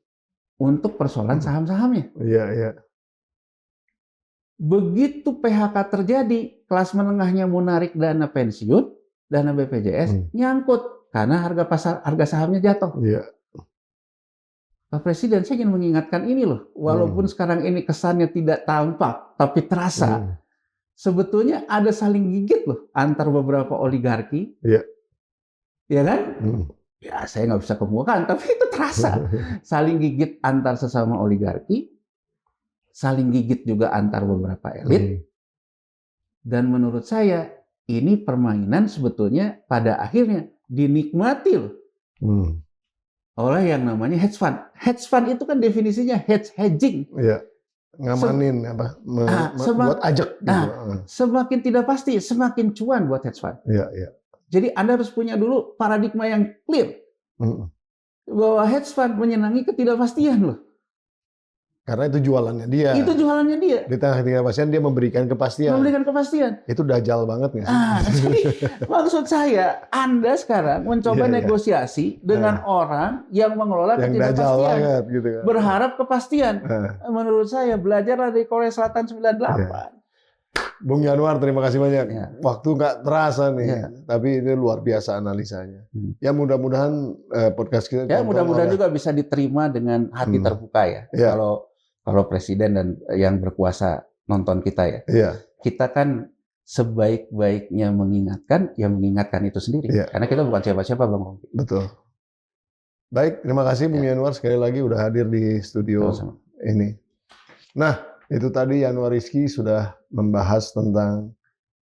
untuk persoalan saham-sahamnya. Begitu PHK terjadi, kelas menengahnya mau narik dana pensiun, dana BPJS nyangkut karena harga sahamnya jatuh. Pak Presiden, saya ingin mengingatkan ini loh, walaupun sekarang ini kesannya tidak tampak, tapi terasa. Sebetulnya ada saling gigit loh antar beberapa oligarki, ya kan? Ya saya nggak bisa kemukakan, tapi itu terasa. Saling gigit antar sesama oligarki, saling gigit juga antar beberapa elit. Dan menurut saya, ini permainan sebetulnya pada akhirnya dinikmati loh oleh yang namanya hedge fund. Hedge fund itu kan definisinya hedging. ngamanin buat ajak gitu. Semakin tidak pasti, semakin cuan buat hedge fund. Iya, iya. Jadi Anda harus punya dulu paradigma yang clear bahwa hedge fund menyenangi ketidakpastian loh. Karena itu jualannya dia. Itu jualannya dia. Di tengah ketidakpastian dia memberikan kepastian. Memberikan kepastian. Itu dajal banget nggak sih? Jadi maksud saya, Anda sekarang mencoba negosiasi dengan orang yang mengelola yang ketidakpastian. Dajal banget, gitu kan. Berharap kepastian. Menurut saya, belajarlah dari Korea Selatan 98. Bung Yanuar, terima kasih banyak. Waktu nggak terasa nih, tapi ini luar biasa analisanya. Ya mudah-mudahan podcast kita. Ya mudah-mudahan juga bisa diterima dengan hati terbuka ya. Kalau presiden dan yang berkuasa nonton kita ya. Kita kan sebaik-baiknya mengingatkan, ya mengingatkan itu sendiri. Karena kita bukan siapa-siapa, Bang Kompi. Betul. Baik, terima kasih Bung Yanuar sekali lagi udah hadir di studio ini. Nah, itu tadi Yanuar Rizky sudah membahas tentang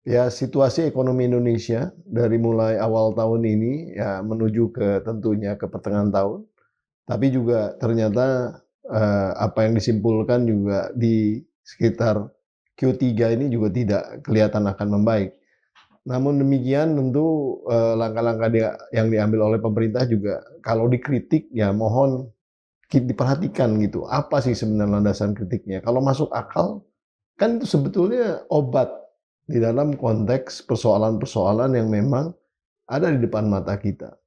ya situasi ekonomi Indonesia dari mulai awal tahun ini ya menuju ke tentunya ke pertengahan tahun. Tapi juga ternyata apa yang disimpulkan juga di sekitar Q3 ini juga tidak kelihatan akan membaik. Namun demikian tentu langkah-langkah yang diambil oleh pemerintah juga kalau dikritik ya mohon diperhatikan gitu. Apa sih sebenarnya landasan kritiknya? Kalau masuk akal kan itu sebetulnya obat di dalam konteks persoalan-persoalan yang memang ada di depan mata kita.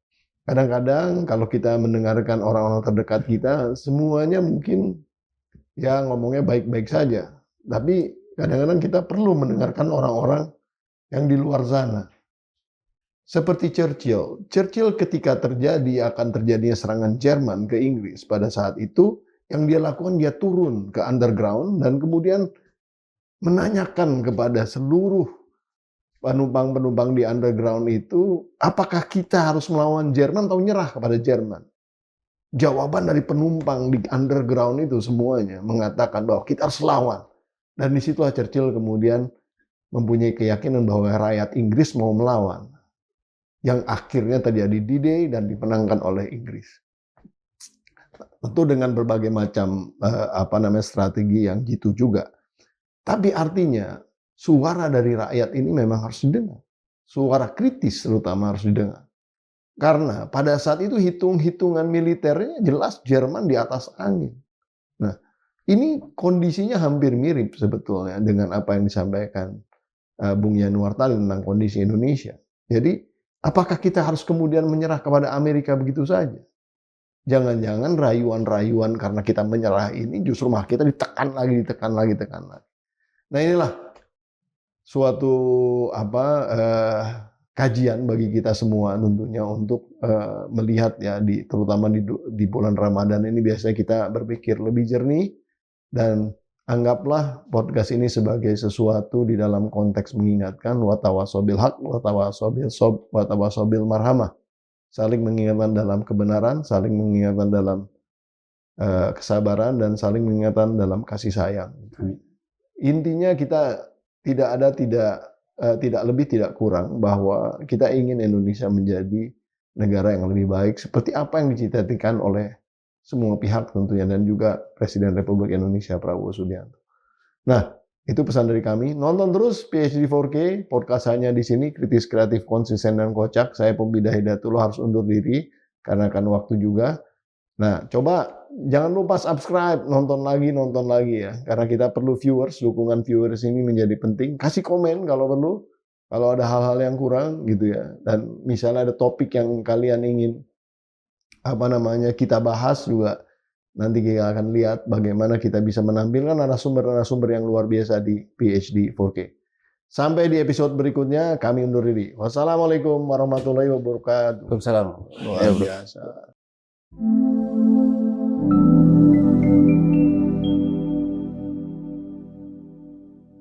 Kadang-kadang kalau kita mendengarkan orang-orang terdekat kita, semuanya mungkin ya ngomongnya baik-baik saja. Tapi kadang-kadang kita perlu mendengarkan orang-orang yang di luar sana. Seperti Churchill. Churchill ketika akan terjadinya serangan Jerman ke Inggris pada saat itu, yang dia lakukan dia turun ke underground dan kemudian menanyakan kepada seluruh penumpang-penumpang di underground itu, apakah kita harus melawan Jerman atau nyerah kepada Jerman? Jawaban dari penumpang di underground itu semuanya mengatakan bahwa kita harus lawan. Dan disitulah Churchill kemudian mempunyai keyakinan bahwa rakyat Inggris mau melawan. Yang akhirnya terjadi D-Day dan dimenangkan oleh Inggris. Tentu dengan berbagai macam strategi yang jitu juga. Tapi artinya suara dari rakyat ini memang harus didengar. Suara kritis terutama harus didengar. Karena pada saat itu hitung-hitungan militernya jelas Jerman di atas angin. Nah, ini kondisinya hampir mirip sebetulnya dengan apa yang disampaikan Bung Yanuar tadi tentang kondisi Indonesia. Jadi, apakah kita harus kemudian menyerah kepada Amerika begitu saja? Jangan-jangan rayuan-rayuan karena kita menyerah ini justru malah kita ditekan lagi. Nah, inilah suatu kajian bagi kita semua tentunya untuk melihat ya terutama di bulan Ramadan ini biasanya kita berpikir lebih jernih dan anggaplah podcast ini sebagai sesuatu di dalam konteks mengingatkan watawasobil haq watawasobil marhamah, saling mengingatkan dalam kebenaran, saling mengingatkan dalam kesabaran dan saling mengingatkan dalam kasih sayang. Intinya kita tidak lebih tidak kurang bahwa kita ingin Indonesia menjadi negara yang lebih baik seperti apa yang dicita-citakan oleh semua pihak tentunya dan juga Presiden Republik Indonesia Prabowo Subianto. Nah, itu pesan dari kami. Nonton terus PhD 4K, podcast hanya di sini, kritis, kreatif, konsisten dan kocak. Saya Pembida Hidayatullah harus undur diri karena akan waktu juga. Nah, coba jangan lupa subscribe, nonton lagi ya. Karena kita perlu viewers, dukungan viewers ini menjadi penting. Kasih komen kalau perlu, kalau ada hal-hal yang kurang gitu ya. Dan misalnya ada topik yang kalian ingin kita bahas juga, nanti kita akan lihat bagaimana kita bisa menampilkan narasumber-narasumber yang luar biasa di PhD 4K. Sampai di episode berikutnya, kami undur diri. Wassalamualaikum warahmatullahi wabarakatuh. Waalaikumsalam. Luar biasa.